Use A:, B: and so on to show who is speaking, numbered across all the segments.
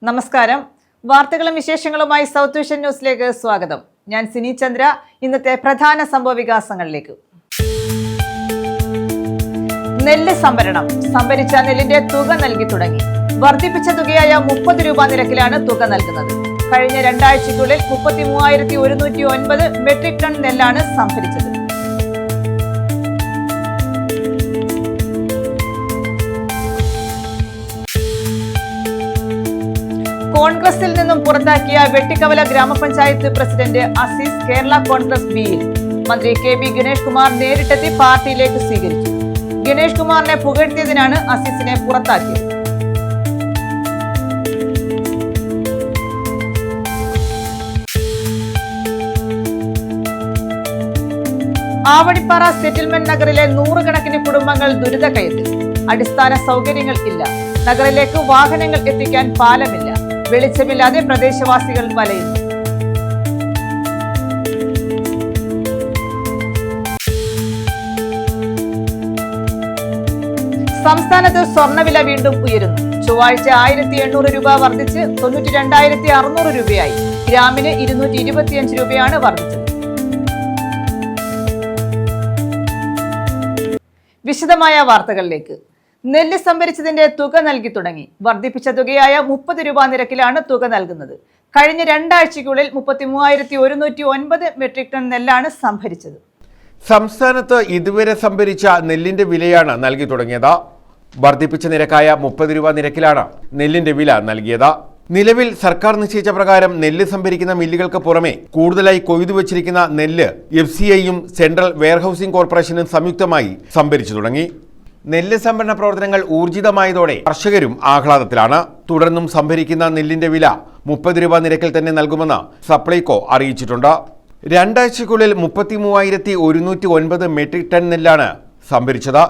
A: നമസ്കാരം. വാർത്തകളും വിശേഷങ്ങളുമായി സൗത്ത് വിഷൻ ന്യൂസിലേക്ക് സ്വാഗതം. ഞാൻ സിനി ചന്ദ്ര. ഇന്നത്തെ പ്രധാന സംഭവ വികാസങ്ങളിലേക്ക്. നെല്ല് സംഭരണം. സംഭരിച്ച നെല്ലിന്റെ തുക നൽകി തുടങ്ങി. വർദ്ധിപ്പിച്ച തുകയായ 30 രൂപ നിരക്കിലാണ് തുക നൽകുന്നത്. കഴിഞ്ഞ 2 ആഴ്ചയ്ക്കുള്ളിൽ 33,109 മെട്രിക് ടൺ നെല്ലാണ് സംഭരിച്ചത്. കോൺഗ്രസിൽ നിന്നും പുറത്താക്കിയ വെട്ടിക്കവല ഗ്രാമപഞ്ചായത്ത് പ്രസിഡന്റ് അസീസ് കേരള കോൺഗ്രസ് ബിയിൽ മന്ത്രി കെ.ബി. ഗണേഷ് കുമാർ നേരിട്ടെത്തി പാർട്ടിയിലേക്ക് സ്വീകരിച്ചു. ഗണേഷ് കുമാറിനെ പുകഴ്ത്തിയതിനാണ് അസീസിനെ പുറത്താക്കിയത്. ആവടിപ്പാറ സെറ്റിൽമെന്റ് നഗറിലെ 100 കണക്കിന് കുടുംബങ്ങൾ ദുരിതക്കയത്തിൽ. അടിസ്ഥാന സൗകര്യങ്ങൾ ഇല്ല. നഗറിലേക്ക് വാഹനങ്ങൾ എത്തിക്കാൻ പാലമില്ല. വെളിച്ചമില്ലാതെ പ്രദേശവാസികൾ വലയുന്നു. സംസ്ഥാനത്ത് സ്വർണ്ണവില വീണ്ടും ഉയരുന്നു. ചൊവ്വാഴ്ച 1,800 രൂപ വർദ്ധിച്ച് 92,600 രൂപയായി. ഗ്രാമിന് 225 രൂപയാണ് വർദ്ധിച്ചത്. വിശദമായ വാർത്തകളിലേക്ക്. നെല്ല് സംഭരിച്ചതിന്റെ തുക നൽകി തുടങ്ങി. വർദ്ധിപ്പിച്ച തുകയായ 30 രൂപ നിരക്കിലാണ് തുക നൽകുന്നത്. കഴിഞ്ഞ 2 ആഴ്ചയ്ക്കുള്ളിൽ 33,109 മെട്രിക് ടൺ നെല്ലാണ് സംഭരിച്ചത്.
B: സംസ്ഥാനത്ത് ഇതുവരെ സംഭരിച്ച നെല്ലിന്റെ വിലയാണ് നൽകി തുടങ്ങിയത്. വർദ്ധിപ്പിച്ച നിരക്കായ 30 രൂപ നിരക്കിലാണ് നെല്ലിന്റെ വില നൽകിയത്. നിലവിൽ സർക്കാർ നിശ്ചയിച്ച പ്രകാരം നെല്ല് സംഭരിക്കുന്ന മില്ലുകൾക്ക് പുറമെ കൂടുതലായി കൊയ്തു വച്ചിരിക്കുന്ന നെല്ല് FCIയും സെൻട്രൽ വെയർഹൌസിംഗ് കോർപ്പറേഷനും സംയുക്തമായി സംഭരിച്ചു തുടങ്ങി. നെല്ല് സംഭരണ പ്രവർത്തനങ്ങൾ ഊർജിതമായതോടെ കർഷകരും ആഹ്ലാദത്തിലാണ്. തുടർന്നും സംഭരിക്കുന്ന നെല്ലിന്റെ വില 30 രൂപ നിരക്കിൽ തന്നെ നൽകുമെന്ന് സപ്ലൈകോ അറിയിച്ചിട്ടുണ്ട്. 2 ആഴ്ചയ്ക്കുള്ളിൽ 33,109 മെട്രിക് ടൺ നെല്ലാണ് സംഭരിച്ചത്.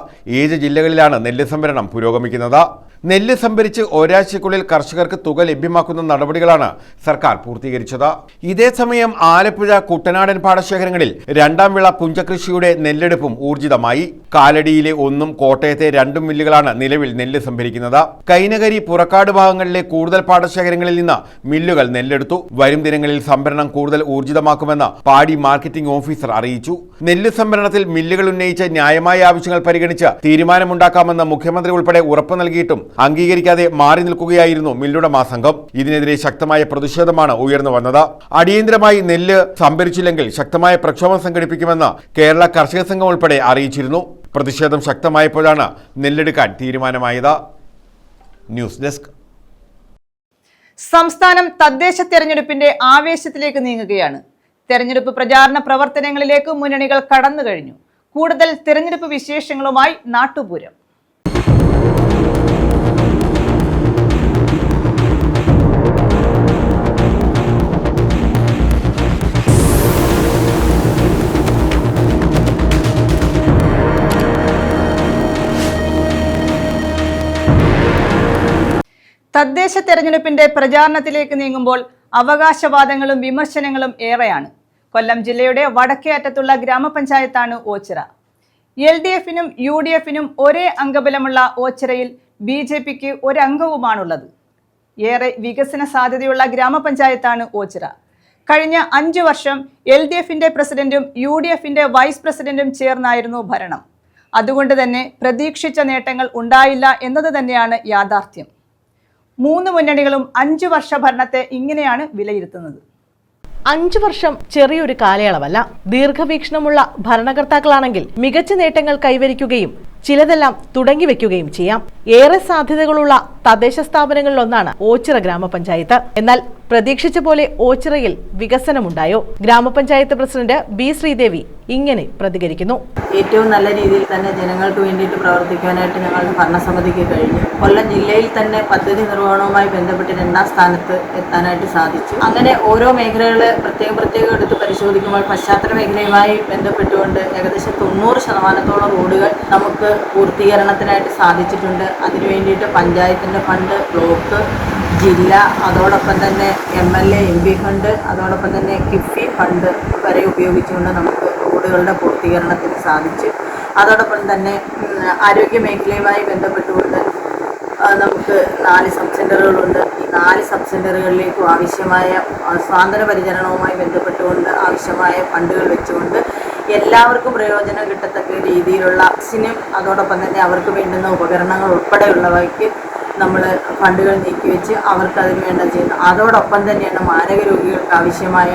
B: 7 ജില്ലകളിലാണ് നെല്ല് സംഭരണം പുരോഗമിക്കുന്നത്. നെല്ല് സംഭരിച്ച് ഒരാഴ്ചയ്ക്കുള്ളിൽ കർഷകർക്ക് തുക ലഭ്യമാക്കുന്ന നടപടികളാണ് സർക്കാർ പൂർത്തീകരിച്ചത്. ഇതേസമയം ആലപ്പുഴ കുട്ടനാടൻ പാടശേഖരങ്ങളിൽ 2ാം വിള പുഞ്ചകൃഷിയുടെ നെല്ലെടുപ്പും ഊർജിതമായി. കാലടിയിലെ 1ഉം കോട്ടയത്തെ 2 മില്ലുകളാണ് നിലവിൽ നെല്ല് സംഭരിക്കുന്നത്. കൈനകരി പുറക്കാട് ഭാഗങ്ങളിലെ കൂടുതൽ പാടശേഖരങ്ങളിൽ നിന്ന് മില്ലുകൾ നെല്ലെടുത്തു. വരും ദിനങ്ങളിൽ സംഭരണം കൂടുതൽ ഊർജിതമാക്കുമെന്ന് പാടി മാർക്കറ്റിംഗ് ഓഫീസർ അറിയിച്ചു. നെല്ല് സംഭരണത്തിൽ മില്ലുകൾ ഉന്നയിച്ച ന്യായമായ ആവശ്യങ്ങൾ പരിഗണിച്ച് തീരുമാനമുണ്ടാക്കാമെന്ന് മുഖ്യമന്ത്രി ഉൾപ്പെടെ ഉറപ്പു നൽകിയിട്ടും അംഗീകരിക്കാതെ മാറി നിൽക്കുകയായിരുന്നു മില്ലുടമ സംഘം. ഇതിനെതിരെ ശക്തമായ പ്രതിഷേധമാണ് ഉയർന്നു വന്നത്. അടിയന്തരമായി നെല്ല് സംഭരിച്ചില്ലെങ്കിൽ ശക്തമായ പ്രക്ഷോഭം സംഘടിപ്പിക്കുമെന്ന് കേരള കർഷക സംഘം ഉൾപ്പെടെ അറിയിച്ചിരുന്നു. പ്രതിഷേധം ശക്തമായപ്പോഴാണ് നെല്ലെടുക്കാൻ തീരുമാനമായത്. News desk.
A: സംസ്ഥാനം തദ്ദേശ തെരഞ്ഞെടുപ്പിന്റെ ആവേശത്തിലേക്ക് നീങ്ങുകയാണ്. തെരഞ്ഞെടുപ്പ് പ്രചാരണ പ്രവർത്തനങ്ങളിലേക്ക് മുന്നണികൾ കടന്നു കഴിഞ്ഞു. കൂടുതൽ തെരഞ്ഞെടുപ്പ് വിശേഷങ്ങളുമായി നാട്ടുപൂരം. തദ്ദേശ തെരഞ്ഞെടുപ്പിന്റെ പ്രചാരണത്തിലേക്ക് നീങ്ങുമ്പോൾ അവകാശവാദങ്ങളും വിമർശനങ്ങളും ഏറെയാണ്. കൊല്ലം ജില്ലയുടെ വടക്കേ അറ്റത്തുള്ള ഗ്രാമപഞ്ചായത്താണ് ഓച്ചിറ. LDFനും UDFനും ഒരേ അംഗബലമുള്ള ഓച്ചിറയിൽ BJPക്ക് ഒരംഗവുമാണുള്ളത്. ഏറെ വികസന സാധ്യതയുള്ള ഗ്രാമപഞ്ചായത്താണ് ഓച്ചിറ. കഴിഞ്ഞ 5 വർഷം LDFന്റെ പ്രസിഡന്റും UDFന്റെ വൈസ് പ്രസിഡന്റും ചേർന്നായിരുന്നു ഭരണം. അതുകൊണ്ട് തന്നെ പ്രതീക്ഷിച്ച നേട്ടങ്ങൾ ഉണ്ടായില്ല എന്നത് തന്നെയാണ് യാഥാർത്ഥ്യം. 3 മുന്നണികളും 5 വർഷ ഭരണത്തെ ഇങ്ങനെയാണ് വിലയിരുത്തുന്നത്.
C: 5 വർഷം ചെറിയൊരു കാലയളവല്ല. ദീർഘവീക്ഷണമുള്ള ഭരണകർത്താക്കളാണെങ്കിൽ മികച്ച നേട്ടങ്ങൾ കൈവരിക്കുകയും ചിലതെല്ലാം തുടങ്ങി വെക്കുകയും ചെയ്യാം. ഏറെ സാധ്യതകളുള്ള തദ്ദേശ സ്ഥാപനങ്ങളിലൊന്നാണ് ഓച്ചിറ ഗ്രാമപഞ്ചായത്ത്. എന്നാൽ പ്രതീക്ഷിച്ച പോലെ ഓച്ചിറയിൽ വികസനമുണ്ടായോ? ഗ്രാമപഞ്ചായത്ത് പ്രസിഡന്റ് B. ശ്രീദേവി ഇങ്ങനെ പ്രതികരിക്കുന്നു.
D: ഏറ്റവും നല്ല രീതിയിൽ തന്നെ ജനങ്ങൾക്ക് വേണ്ടിയിട്ട് പ്രവർത്തിക്കാനായിട്ട് ഞങ്ങളുടെ ഭരണസമിതിക്ക് കഴിഞ്ഞു. കൊല്ലം ജില്ലയിൽ തന്നെ പദ്ധതി നിർവഹണവുമായി ബന്ധപ്പെട്ട് 2ാം സ്ഥാനത്ത് എത്താനായിട്ട് സാധിച്ചു. അങ്ങനെ ഓരോ മേഖലകൾ പ്രത്യേകം എടുത്ത് പരിശോധിക്കുമ്പോൾ പശ്ചാത്തല മേഖലയുമായി ബന്ധപ്പെട്ടുകൊണ്ട് ഏകദേശം 90% റോഡുകൾ നമുക്ക് പൂർത്തീകരണത്തിനായിട്ട് സാധിച്ചിട്ടുണ്ട്. അതിനു വേണ്ടിയിട്ട് പഞ്ചായത്തിൻ്റെ ഫണ്ട്, ബ്ലോക്ക്, ജില്ല, അതോടൊപ്പം തന്നെ MLA MP ഫണ്ട്, അതോടൊപ്പം തന്നെ കിഫ്ബി ഫണ്ട് വരെ ഉപയോഗിച്ചുകൊണ്ട് നമുക്ക് റോഡുകളുടെ പൂർത്തീകരണത്തിന് സാധിച്ചു. അതോടൊപ്പം തന്നെ ആരോഗ്യ മേഖലയുമായി ബന്ധപ്പെട്ടുകൊണ്ട് നമുക്ക് 4 സബ് സെൻ്ററുകളുണ്ട്. ഈ 4 സബ് സെൻ്ററുകളിലേക്കും ആവശ്യമായ സ്വാതന്ത്ര്യ പരിചരണവുമായി ബന്ധപ്പെട്ടുകൊണ്ട് ആവശ്യമായ ഫണ്ടുകൾ വെച്ചുകൊണ്ട് എല്ലാവർക്കും പ്രയോജനം കിട്ടത്തക്ക രീതിയിലുള്ള വാക്സിനും അതോടൊപ്പം തന്നെ അവർക്ക് വേണ്ടുന്ന ഉപകരണങ്ങൾ ഉൾപ്പെടെയുള്ളവയ്ക്ക് നമ്മൾ ഫണ്ടുകൾ നീക്കിവെച്ച് അവർക്ക് അതിന് വേണ്ട ചെയ്യുന്നു. അതോടൊപ്പം തന്നെയാണ് മാരക രോഗികൾക്ക് ആവശ്യമായ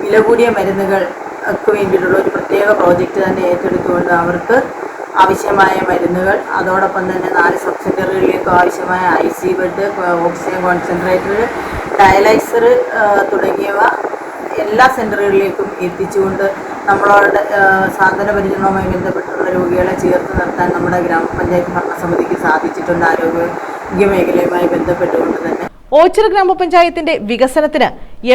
D: വില കൂടിയ മരുന്നുകൾക്ക് വേണ്ടിയിട്ടുള്ള ഒരു പ്രത്യേക പ്രോജക്റ്റ് തന്നെ ഏറ്റെടുത്തുകൊണ്ട് അവർക്ക് ആവശ്യമായ മരുന്നുകൾ, അതോടൊപ്പം തന്നെ 4 സബ് സെൻ്ററുകളിലേക്കും ആവശ്യമായ IC bed, oxygen concentrator, dialyser തുടങ്ങിയവ എല്ലാ സെൻ്ററുകളിലേക്കും എത്തിച്ചുകൊണ്ട് നമ്മളോട് സാന്ത്വന പരിചരണവുമായി ബന്ധപ്പെട്ടുള്ള രോഗികളെ ചേർത്ത് നിർത്താൻ നമ്മുടെ ഗ്രാമപഞ്ചായത്ത് ഭരണസമിതിക്ക് സാധിച്ചിട്ടുണ്ട്. ആരോഗ്യ മേഖലയുമായി ബന്ധപ്പെട്ടുകൊണ്ട് തന്നെ
C: ഓച്ചിറ ഗ്രാമപഞ്ചായത്തിന്റെ വികസനത്തിന്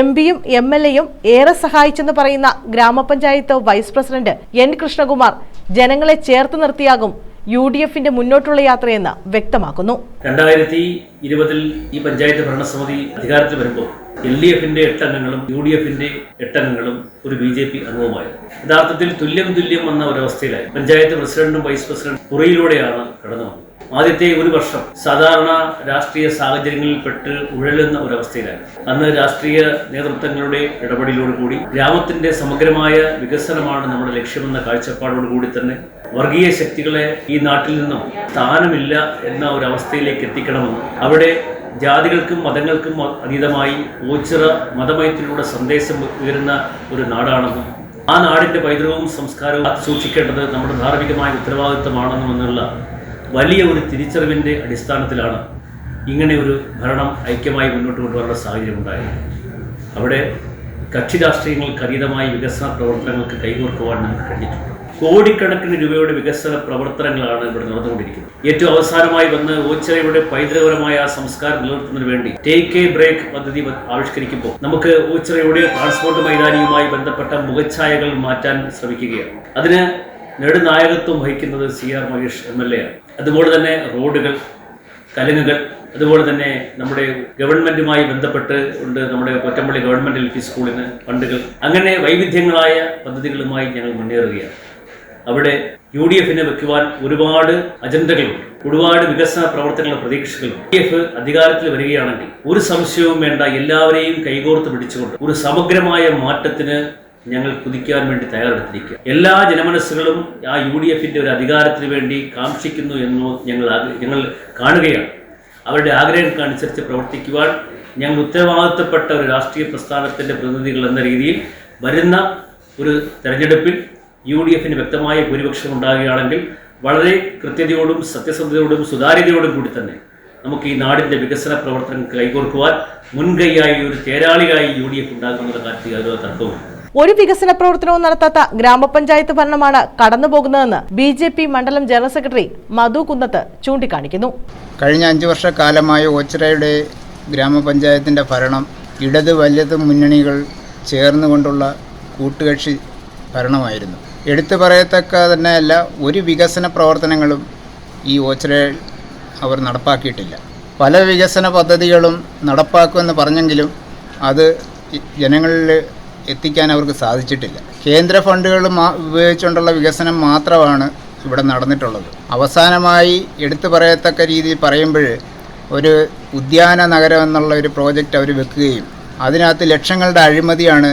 C: MPയും MLAയും ഏറെ സഹായിച്ചെന്ന് പറയുന്ന ഗ്രാമപഞ്ചായത്ത് വൈസ് പ്രസിഡന്റ് N കൃഷ്ണകുമാർ ജനങ്ങളെ ചേർത്ത് നിർത്തിയാകും UDFന്റെ മുന്നോട്ടുള്ള യാത്രയെന്ന് വ്യക്തമാക്കുന്നു.
E: 2020 ഈ പഞ്ചായത്ത് ഭരണസമിതി അധികാരത്തിൽ വരുമ്പോൾ LDFന്റെ 8 അംഗങ്ങളും UDFന്റെ 8 അംഗങ്ങളും ഒരു BJP അംഗവുമായിരുന്നു. യഥാർത്ഥത്തിൽ തുല്യം എന്ന ഒരവസ്ഥയിലായി പഞ്ചായത്ത് പ്രസിഡന്റും വൈസ് പ്രസിഡന്റും പുറയിലൂടെയാണ് കടന്നു വന്നത്. ആദ്യത്തെ ഒരു വർഷം സാധാരണ രാഷ്ട്രീയ സാഹചര്യങ്ങളിൽപ്പെട്ട് ഉഴലുന്ന ഒരവസ്ഥയിലായി. അന്ന് രാഷ്ട്രീയ നേതൃത്വങ്ങളുടെ ഇടപെടലോടുകൂടി ഗ്രാമത്തിന്റെ സമഗ്രമായ വികസനമാണ് നമ്മുടെ ലക്ഷ്യമെന്ന കാഴ്ചപ്പാടോടുകൂടി തന്നെ വർഗീയ ശക്തികളെ ഈ നാട്ടിൽ നിന്നും സ്ഥാനമില്ല എന്ന ഒരവസ്ഥയിലേക്ക് എത്തിക്കണമെന്നും അവിടെ ജാതികൾക്കും മതങ്ങൾക്കും അതീതമായി ഓച്ചിറ മതമൈത്രിയുടെ സന്ദേശം ഉയരുന്ന ഒരു നാടാണെന്നും ആ നാടിന്റെ പൈതൃകവും സംസ്കാരവും സൂക്ഷിക്കേണ്ടത് നമ്മുടെ ധാർമ്മികമായ ഉത്തരവാദിത്വമാണെന്നും എന്നുള്ള വലിയ ഒരു തിരിച്ചറിവിൻ്റെ അടിസ്ഥാനത്തിലാണ് ഇങ്ങനെ ഒരു ഭരണം ഐക്യമായി മുന്നോട്ട് കൊണ്ടുവരേണ്ട സാഹചര്യം ഉണ്ടായത്. അവിടെ കക്ഷി രാഷ്ട്രീയങ്ങൾക്ക് അതീതമായി വികസന പ്രവർത്തനങ്ങൾക്ക് കൈകോർക്കുവാൻ നമുക്ക് കഴിഞ്ഞിട്ടുണ്ട്. കോടിക്കണക്കിന് രൂപയുടെ വികസന പ്രവർത്തനങ്ങളാണ് ഇവിടെ നടന്നുകൊണ്ടിരിക്കുന്നത്. ഏറ്റവും അവസാനമായി വന്ന് ഓച്ചിറയുടെ പൈതൃകപരമായ സംസ്കാരം നിലനിർത്തുന്നതിന് വേണ്ടി ടേക്ക് എ ബ്രേക്ക് പദ്ധതി ആവിഷ്കരിക്കുമ്പോൾ നമുക്ക് ഓച്ചിറയുടെ ട്രാൻസ്പോർട്ട് മൈതാനിയുമായി ബന്ധപ്പെട്ട മുഖച്ഛായകൾ മാറ്റാൻ ശ്രമിക്കുകയാണ്. അതിന് നെടുനായകത്വം വഹിക്കുന്നത് CR മഹേഷ് MLA ആണ്. അതുപോലെ തന്നെ റോഡുകൾ, കലുങ്ങുകൾ, അതുപോലെ തന്നെ നമ്മുടെ ഗവൺമെൻറ്റുമായി ബന്ധപ്പെട്ട് ഉണ്ട് നമ്മുടെ കൊറ്റമ്പള്ളി ഗവൺമെൻറ് LP സ്കൂളിന് ഫണ്ടുകൾ. അങ്ങനെ വൈവിധ്യങ്ങളായ പദ്ധതികളുമായി ഞങ്ങൾ മുന്നേറുകയാണ്. അവിടെ UDFനെ വെക്കുവാൻ ഒരുപാട് അജണ്ടകളുണ്ട്, ഒരുപാട് വികസന പ്രവർത്തനങ്ങളുടെ പ്രതീക്ഷകളുണ്ട്. UDF അധികാരത്തിൽ വരികയാണെങ്കിൽ ഒരു സംശയവും വേണ്ട, എല്ലാവരെയും കൈകോർത്ത് പിടിച്ചുകൊണ്ട് ഒരു സമഗ്രമായ മാറ്റത്തിന് ഞങ്ങൾ കുതിക്കാൻ വേണ്ടി തയ്യാറെടുത്തിരിക്കുക. എല്ലാ ജനമനസ്സുകളും ആ UDFന്റെ ഒരു അധികാരത്തിന് വേണ്ടി കാക്ഷിക്കുന്നു എന്ന് ഞങ്ങൾ കാണുകയാണ്. അവരുടെ ആഗ്രഹങ്ങൾക്കനുസരിച്ച് പ്രവർത്തിക്കുവാൻ ഞങ്ങൾ ഉത്തരവാദിത്തപ്പെട്ട ഒരു രാഷ്ട്രീയ പ്രസ്ഥാനത്തിൻ്റെ പ്രതിനിധികൾ എന്ന രീതിയിൽ വരുന്ന ഒരു തെരഞ്ഞെടുപ്പിൽ UDFന് വ്യക്തമായ ഭൂരിപക്ഷം ഉണ്ടാകുകയാണെങ്കിൽ വളരെ കൃത്യതയോടും സത്യസന്ധതയോടും സുതാര്യതയോടും കൂടി തന്നെ നമുക്ക് ഈ നാടിൻ്റെ വികസന പ്രവർത്തനങ്ങൾക്ക് കൈകോർക്കുവാൻ മുൻകൈയായി ഒരു തേരാളിയായി UDF ഉണ്ടാകുമെന്നുള്ള കാര്യത്തിൽ യാതൊരു തർക്കവുമില്ല.
C: ഒരു വികസന പ്രവർത്തനവും നടത്താത്ത ഗ്രാമപഞ്ചായത്ത് ഭരണമാണ് കടന്നുപോകുന്നതെന്ന് BJP മണ്ഡലം ജനറൽ സെക്രട്ടറി മധു കുന്നത്ത് ചൂണ്ടിക്കാണിക്കുന്നു.
F: കഴിഞ്ഞ 5 വർഷക്കാലമായി ഓച്ചിറയുടെ ഗ്രാമപഞ്ചായത്തിൻ്റെ ഭരണം ഇടത് വലത് മുന്നണികൾ ചേർന്നുകൊണ്ടുള്ള കൂട്ടുകക്ഷി ഭരണമായിരുന്നു. എടുത്തു പറയത്തക്ക തന്നെയല്ല, ഒരു വികസന പ്രവർത്തനങ്ങളും ഈ ഓച്ചിറയിൽ അവർ നടപ്പാക്കിയിട്ടില്ല. പല വികസന പദ്ധതികളും നടപ്പാക്കുമെന്ന് പറഞ്ഞെങ്കിലും അത് ജനങ്ങളിൽ എത്തിക്കാൻ അവർക്ക് സാധിച്ചിട്ടില്ല. കേന്ദ്ര ഫണ്ടുകൾ ഉപയോഗിച്ചുകൊണ്ടുള്ള വികസനം മാത്രമാണ് ഇവിടെ നടന്നിട്ടുള്ളത്. അവസാനമായി എടുത്തു പറയത്തക്ക രീതിയിൽ പറയുമ്പോൾ ഒരു ഉദ്യാന നഗരം എന്നുള്ള ഒരു പ്രോജക്റ്റ് അവർ വെക്കുകയും അതിനകത്ത് ലക്ഷങ്ങളുടെ അഴിമതിയാണ്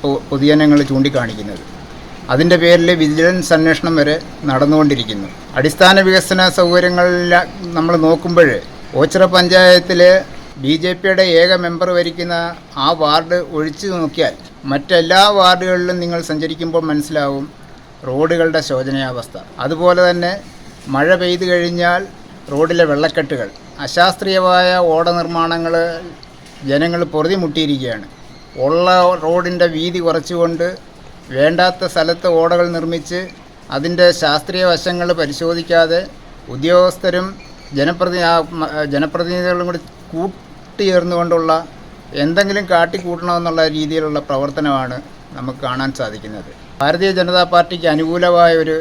F: പൊതുജനങ്ങൾ ചൂണ്ടിക്കാണിക്കുന്നത്. അതിൻ്റെ പേരിൽ വിജിലൻസ് അന്വേഷണം വരെ നടന്നുകൊണ്ടിരിക്കുന്നു. അടിസ്ഥാന വികസന സൗകര്യങ്ങളിൽ നമ്മൾ നോക്കുമ്പോൾ ഓച്ചിറ പഞ്ചായത്തിൽ BJPയുടെ ഏക മെമ്പർ ഭരിക്കുന്ന ആ വാർഡ് ഒഴിച്ചു നോക്കിയാൽ മറ്റെല്ലാ വാർഡുകളിലും നിങ്ങൾ സഞ്ചരിക്കുമ്പോൾ മനസ്സിലാവും റോഡുകളുടെ ശോചനീയാവസ്ഥ. അതുപോലെ തന്നെ മഴ പെയ്തു കഴിഞ്ഞാൽ റോഡിലെ വെള്ളക്കെട്ടുകൾ, അശാസ്ത്രീയമായ ഓട നിർമ്മാണങ്ങൾ ജനങ്ങൾ പൊറുതിമുട്ടിയിരിക്കുകയാണ്. ഉള്ള റോഡിൻ്റെ വീതി കുറച്ചുകൊണ്ട് വേണ്ടാത്ത സ്ഥലത്ത് ഓടകൾ നിർമ്മിച്ച് അതിൻ്റെ ശാസ്ത്രീയ വശങ്ങൾ പരിശോധിക്കാതെ ഉദ്യോഗസ്ഥരും ജനപ്രതിനിധികളും കൂടി കൂട്ടിയേർന്നുകൊണ്ടുള്ള എന്തെങ്കിലും കാട്ടിക്കൂട്ടണമെന്നുള്ള രീതിയിലുള്ള പ്രവർത്തനമാണ് നമുക്ക് കാണാൻ സാധിക്കുന്നത്. ഭാരതീയ ജനതാ പാർട്ടിക്ക് അനുകൂലമായ ഒരു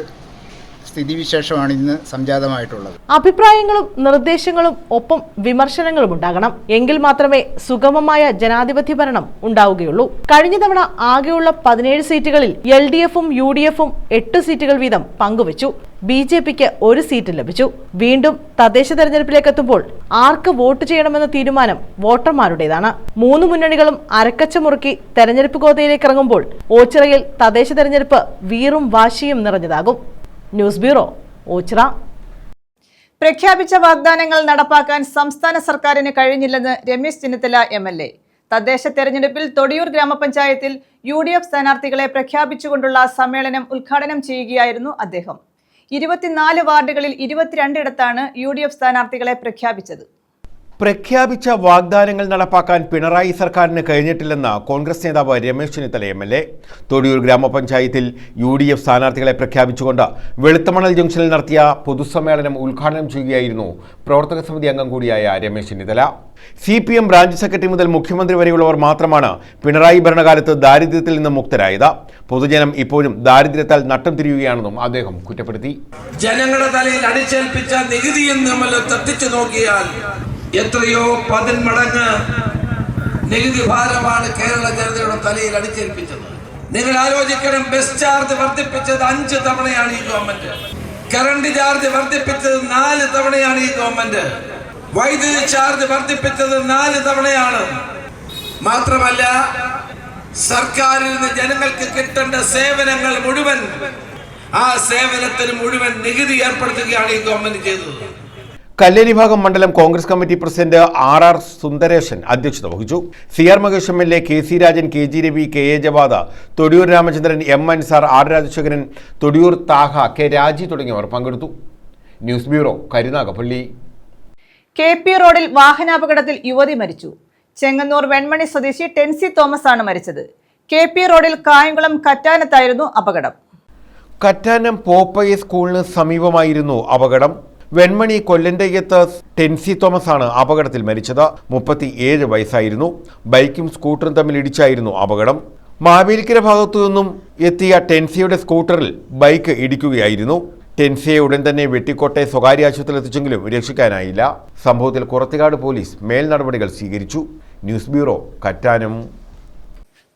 F: സ്ഥിതിവിശേഷമാണ് ഇന്ന് സംജാതമായിട്ടുള്ളത്.
C: അഭിപ്രായങ്ങളും നിർദ്ദേശങ്ങളും ഒപ്പം വിമർശനങ്ങളും ഉണ്ടാകണം. എങ്കിൽ മാത്രമേ സുഗമമായ ജനാധിപത്യ ഭരണം ഉണ്ടാവുകയുള്ളൂ. കഴിഞ്ഞ തവണ ആകെയുള്ള 17 സീറ്റുകളിൽ LDFും UDFും 8 സീറ്റുകൾ വീതം പങ്കുവച്ചു. BJPക്ക് 1 സീറ്റ് ലഭിച്ചു. വീണ്ടും തദ്ദേശ തെരഞ്ഞെടുപ്പിലേക്ക് എത്തുമ്പോൾ ആർക്ക് വോട്ട് ചെയ്യണമെന്ന തീരുമാനം വോട്ടർമാരുടേതാണ്. 3 മുന്നണികളും അരക്കച്ച മുറുക്കി തെരഞ്ഞെടുപ്പ് ഗോതയിലേക്ക് ഇറങ്ങുമ്പോൾ ഓച്ചിറയിൽ തദ്ദേശ തെരഞ്ഞെടുപ്പ് വീറും വാശിയും നിറഞ്ഞതാകും. News bureau, Ochira.
A: പ്രഖ്യാപിച്ച വാഗ്ദാനങ്ങൾ നടപ്പാക്കാൻ സംസ്ഥാന സർക്കാരിന് കഴിഞ്ഞില്ലെന്ന് രമേശ് ചെന്നിത്തല MLA. തദ്ദേശ തെരഞ്ഞെടുപ്പിൽ തൊടിയൂർ ഗ്രാമപഞ്ചായത്തിൽ UDF സ്ഥാനാർത്ഥികളെ പ്രഖ്യാപിച്ചുകൊണ്ടുള്ള സമ്മേളനം ഉദ്ഘാടനം ചെയ്യുകയായിരുന്നു അദ്ദേഹം. 24 വാർഡുകളിൽ 22 ഇടത്താണ് UDF സ്ഥാനാർത്ഥികളെ പ്രഖ്യാപിച്ചത്.
B: പ്രഖ്യാപിച്ച വാഗ്ദാനങ്ങൾ നടപ്പാക്കാൻ പിണറായി സർക്കാരിന് കഴിഞ്ഞിട്ടില്ലെന്ന് കോൺഗ്രസ് നേതാവ് രമേശ് ചെന്നിത്തല MLA. തൊടിയൂർ ഗ്രാമപഞ്ചായത്തിൽ UDF സ്ഥാനാർത്ഥികളെ പ്രഖ്യാപിച്ചുകൊണ്ട് വെളുത്തമണൽ ജംഗ്ഷനിൽ നടത്തിയ പൊതുസമ്മേളനം ഉദ്ഘാടനം ചെയ്യുകയായിരുന്നു പ്രവർത്തക സമിതി അംഗം കൂടിയായ Ramesh Chennithala. CPM branch secretary മുതൽ മുഖ്യമന്ത്രി വരെയുള്ളവർ മാത്രമാണ് പിണറായി ഭരണകാലത്ത് ദാരിദ്ര്യത്തിൽ നിന്ന് മുക്തരായത്. പൊതുജനം ഇപ്പോഴും ദാരിദ്ര്യത്താൽ നട്ടം തിരിയുകയാണെന്നും അദ്ദേഹം കുറ്റപ്പെടുത്തി.
G: ജനങ്ങളുടെ തലയിൽ അടിച്ചേൽപ്പിച്ച നികുതിയും നമ്മൾ തട്ടിച്ചു നോക്കിയാൽ എത്രയോ 10 മടങ്ങ് നികുതി ഭാരമാണ് കേരള ജനതയുടെ തലയിൽ അടിച്ചേൽപ്പിച്ചത്. നിങ്ങൾ ആലോചിക്കണം, ബസ് ചാർജ് വർദ്ധിപ്പിച്ചത് 5 തവണയാണ് ഈ ഗവൺമെന്റ്. കറണ്ട് ചാർജ് വർദ്ധിപ്പിച്ചത് 4 തവണയാണ് ഈ ഗവൺമെന്റ്. വൈദ്യുതി ചാർജ് വർദ്ധിപ്പിച്ചത് 4 തവണയാണ്. മാത്രമല്ല, സർക്കാരിൽ നിന്ന് ജനങ്ങൾക്ക് കിട്ടേണ്ട സേവനങ്ങൾ മുഴുവൻ, ആ സേവനത്തിന് മുഴുവൻ നികുതി ഏർപ്പെടുത്തുകയാണ് ഈ ഗവൺമെന്റ് ചെയ്തത്.
B: കല്ലേരി ഭാഗം മണ്ഡലം Congress committee president RR Sundaresan അധ്യക്ഷത വഹിച്ചു. CR Mahesh MLA, KC Rajan, KG Ravi, KA Jawad, Thodiyoor Ramachandran, M Ansar, R Rajasekharan, Thodiyoor Thaha, K രാജി തുടങ്ങിയവർ പങ്കെടുത്തു. News bureau, Karunagappally.
A: KP റോഡിൽ വാഹനാപകടത്തിൽ യുവതി മരിച്ചു. ചെങ്ങന്നൂർ വെൺമണി സ്വദേശി ടെൻസി തോമസ് ആണ് മരിച്ചത്. KP റോഡിൽ കായംകുളം കറ്റാനത്തായിരുന്നു അപകടം.
B: കറ്റാനം പോപ്പയെ സ്കൂളിന് സമീപമായിരുന്നു അപകടം. വെൺമണി കൊല്ലൻ്റെയ്യത്ത് ടെൻസി തോമസ് ആണ് അപകടത്തിൽ മരിച്ചത്. 37 വയസ്സായിരുന്നു. ബൈക്കും സ്കൂട്ടറും തമ്മിൽ ഇടിച്ചായിരുന്നു അപകടം. മാവേലിക്കര ഭാഗത്തു നിന്നും എത്തിയ ടെൻസിയുടെ സ്കൂട്ടറിൽ ബൈക്ക് ഇടിക്കുകയായിരുന്നു. ടെൻസിയെ ഉടൻ തന്നെ വെട്ടിക്കോട്ടെ സ്വകാര്യ ആശുപത്രിയിൽ എത്തിച്ചെങ്കിലും രക്ഷിക്കാനായില്ല. സംഭവത്തിൽ കുറത്തിക്കാട് പോലീസ് മേൽ നടപടികൾ സ്വീകരിച്ചു. News bureau, Kattanam.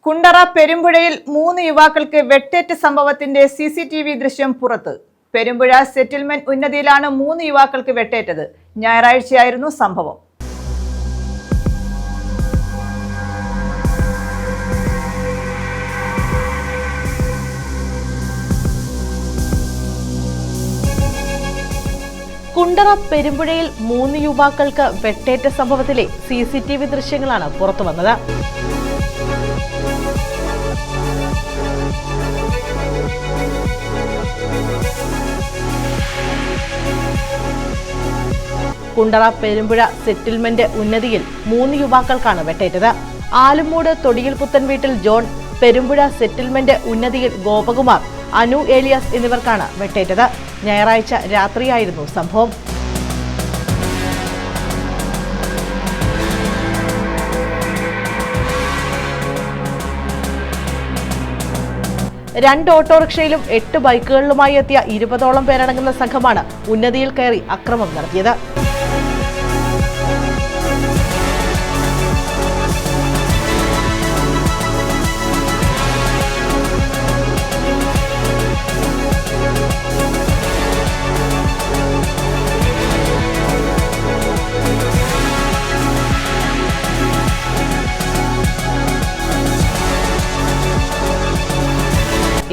A: കുണ്ടറ പെരുമ്പുഴയിൽ 3 യുവാക്കൾക്ക് വെട്ടേറ്റ സംഭവത്തിന്റെ CCTV ദൃശ്യം പുറത്ത്. പെരുമ്പുഴ സെറ്റിൽമെന്റ് ഉന്നതിയിലാണ് 3 യുവാക്കൾക്ക് വെട്ടേറ്റത്. ഞായറാഴ്ചയായിരുന്നു സംഭവം.
C: കുണ്ടറ പെരുമ്പുഴയിൽ 3 യുവാക്കൾക്ക് വെട്ടേറ്റ സംഭവത്തിലെ CCTV ദൃശ്യങ്ങളാണ് പുറത്തുവന്നത്. കുണ്ടറ പെരുമ്പുഴ സെറ്റിൽമെന്റ് ഉന്നതിയിൽ 3 യുവാക്കൾക്കാണ് വെട്ടേറ്റത്. ആലുമൂട് തൊടിയിൽ പുത്തൻ വീട്ടിൽ ജോൺ, പെരുമ്പുഴ സെറ്റിൽമെന്റ് ഉന്നതിയിൽ ഗോപകുമാർ, അനു ഏലിയാസ് എന്നിവർക്കാണ് വെട്ടേറ്റത്. ഞായറാഴ്ച രാത്രിയായിരുന്നു സംഭവം. രണ്ട് ഓട്ടോറിക്ഷയിലും 8 ബൈക്കുകളിലുമായി എത്തിയ 20ഓളം പേരടങ്ങുന്ന സംഘമാണ് ഉന്നതിയിൽ കയറി അക്രമം നടത്തിയത്.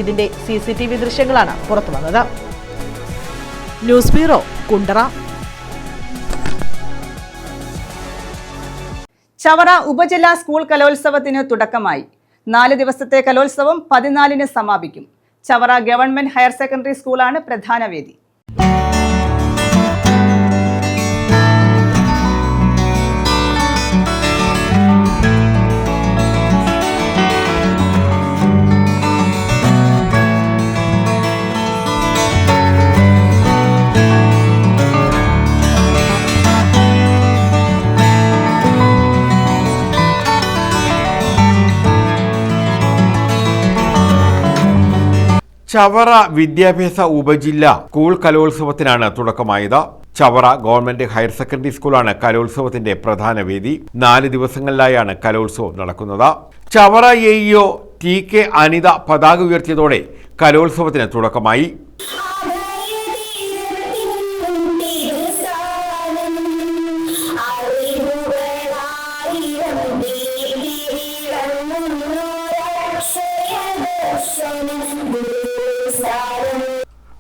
C: ഇതിന്റെ CCTV ദൃശ്യങ്ങളാണ് പുറത്തു വന്നത്. News bureau, Kundara.
A: ചവറ ഉപജില്ലാ സ്കൂൾ കലോത്സവത്തിന് തുടക്കമായി. 4 ദിവസത്തെ കലോത്സവം 14-ന് സമാപിക്കും. ചവറ ഗവൺമെന്റ് ഹയർ സെക്കൻഡറി സ്കൂളാണ് പ്രധാന വേദി.
B: ചവറ വിദ്യാഭ്യാസ ഉപജില്ല സ്കൂൾ കലോത്സവത്തിനാണ് തുടക്കമായത്. ചവറ ഗവൺമെന്റ് ഹയർ സെക്കൻഡറി സ്കൂളാണ് കലോത്സവത്തിന്റെ പ്രധാന വേദി. 4 ദിവസങ്ങളിലായാണ് കലോത്സവം നടക്കുന്നത്. ചവറ AEO TK അനിത പതാക ഉയർത്തിയതോടെ കലോത്സവത്തിന് തുടക്കമായി.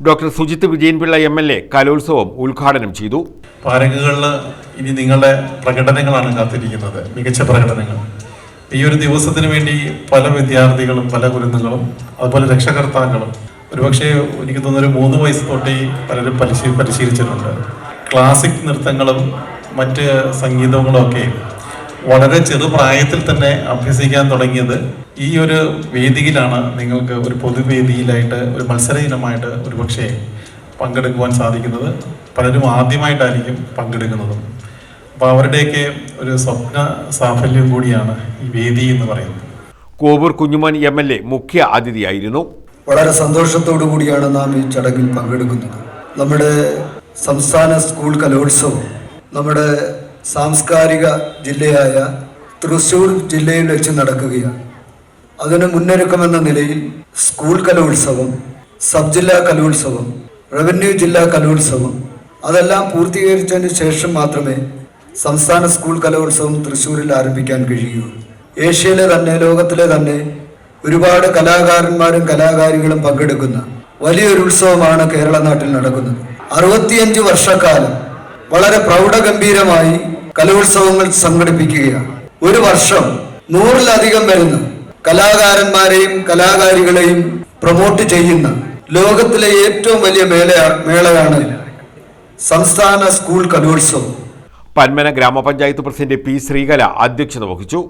B: ഡോക്ടർ സുജിത്ത് വിജയൻപിള്ള MLA കലോത്സവം ഉദ്ഘാടനം ചെയ്തു.
H: പാരക്കുകളിൽ ഇനി നിങ്ങളുടെ പ്രകടനങ്ങളാണ് കാത്തിരിക്കുന്നത്, മികച്ച പ്രകടനങ്ങൾ. ഈ ഒരു ദിവസത്തിന് വേണ്ടി പല വിദ്യാർത്ഥികളും പല കുരുന്നുകളും അതുപോലെ രക്ഷകർത്താക്കളും ഒരുപക്ഷെ എനിക്ക് തോന്നുന്നൊരു 3 വയസ്സ് തൊട്ടേ പലരും പരിശീലിച്ചിട്ടുണ്ട്. ക്ലാസിക് നൃത്തങ്ങളും മറ്റ് സംഗീതങ്ങളും ഒക്കെ വളരെ ചെറുപ്രായത്തിൽ തന്നെ അഭ്യസിക്കാൻ തുടങ്ങിയത് ഈ ഒരു വേദിയിലാണ്. നിങ്ങൾക്ക് ഒരു പൊതുവേദിയിലായിട്ട് ഒരു മത്സര ഇനമായിട്ട് ഒരുപക്ഷെ പങ്കെടുക്കുവാൻ സാധിക്കുന്നത്. പലരും ആദ്യമായിട്ടായിരിക്കും പങ്കെടുക്കുന്നതും. അപ്പോൾ അവരുടെയൊക്കെ ഒരു സ്വപ്ന സാഫല്യം കൂടിയാണ് ഈ വേദി എന്ന് പറയുന്നത്.
B: കോവൂർ കുഞ്ഞുമോൻ MLA മുഖ്യ അതിഥിയായിരുന്നു.
I: വളരെ സന്തോഷത്തോടു കൂടിയാണ് നാം ഈ ചടങ്ങിൽ പങ്കെടുക്കുന്നത്. നമ്മുടെ സംസ്ഥാന സ്കൂൾ കലോത്സവം നമ്മുടെ സാംസ്കാരിക ജില്ലയായ തൃശ്ശൂർ ജില്ലയിൽ വെച്ച് നടക്കുകയാണ്. അതിന് മുന്നൊരുക്കമെന്ന നിലയിൽ സ്കൂൾ കലോത്സവം, സബ് ജില്ലാ കലോത്സവം, റവന്യൂ ജില്ലാ കലോത്സവം അതെല്ലാം പൂർത്തീകരിച്ചതിന് ശേഷം മാത്രമേ സംസ്ഥാന സ്കൂൾ കലോത്സവം തൃശ്ശൂരിൽ ആരംഭിക്കാൻ കഴിയുകയുള്ളൂ. ഏഷ്യയിലെ തന്നെ ലോകത്തിലെ തന്നെ ഒരുപാട് കലാകാരന്മാരും കലാകാരികളും പങ്കെടുക്കുന്ന വലിയൊരു ഉത്സവമാണ് കേരള നാട്ടിൽ നടക്കുന്നത്. 65 വർഷക്കാലം വളരെ പ്രൗഢഗംഭീരമായി കലോത്സവങ്ങൾ സംഘടിപ്പിക്കുകയാണ്. ഒരു വർഷം 100-ലധികം വരുന്ന കലാകാരന്മാരെയും കലാകാരികളെയും പ്രൊമോട്ട് ചെയ്യുന്ന ലോകത്തിലെ ഏറ്റവും വലിയ മേളയാണ് സംസ്ഥാന സ്കൂൾ കലോത്സവം.
B: പന്മന ഗ്രാമപഞ്ചായത്ത് പ്രസിഡന്റ് P. ശ്രീകല അധ്യക്ഷത വഹിച്ചു.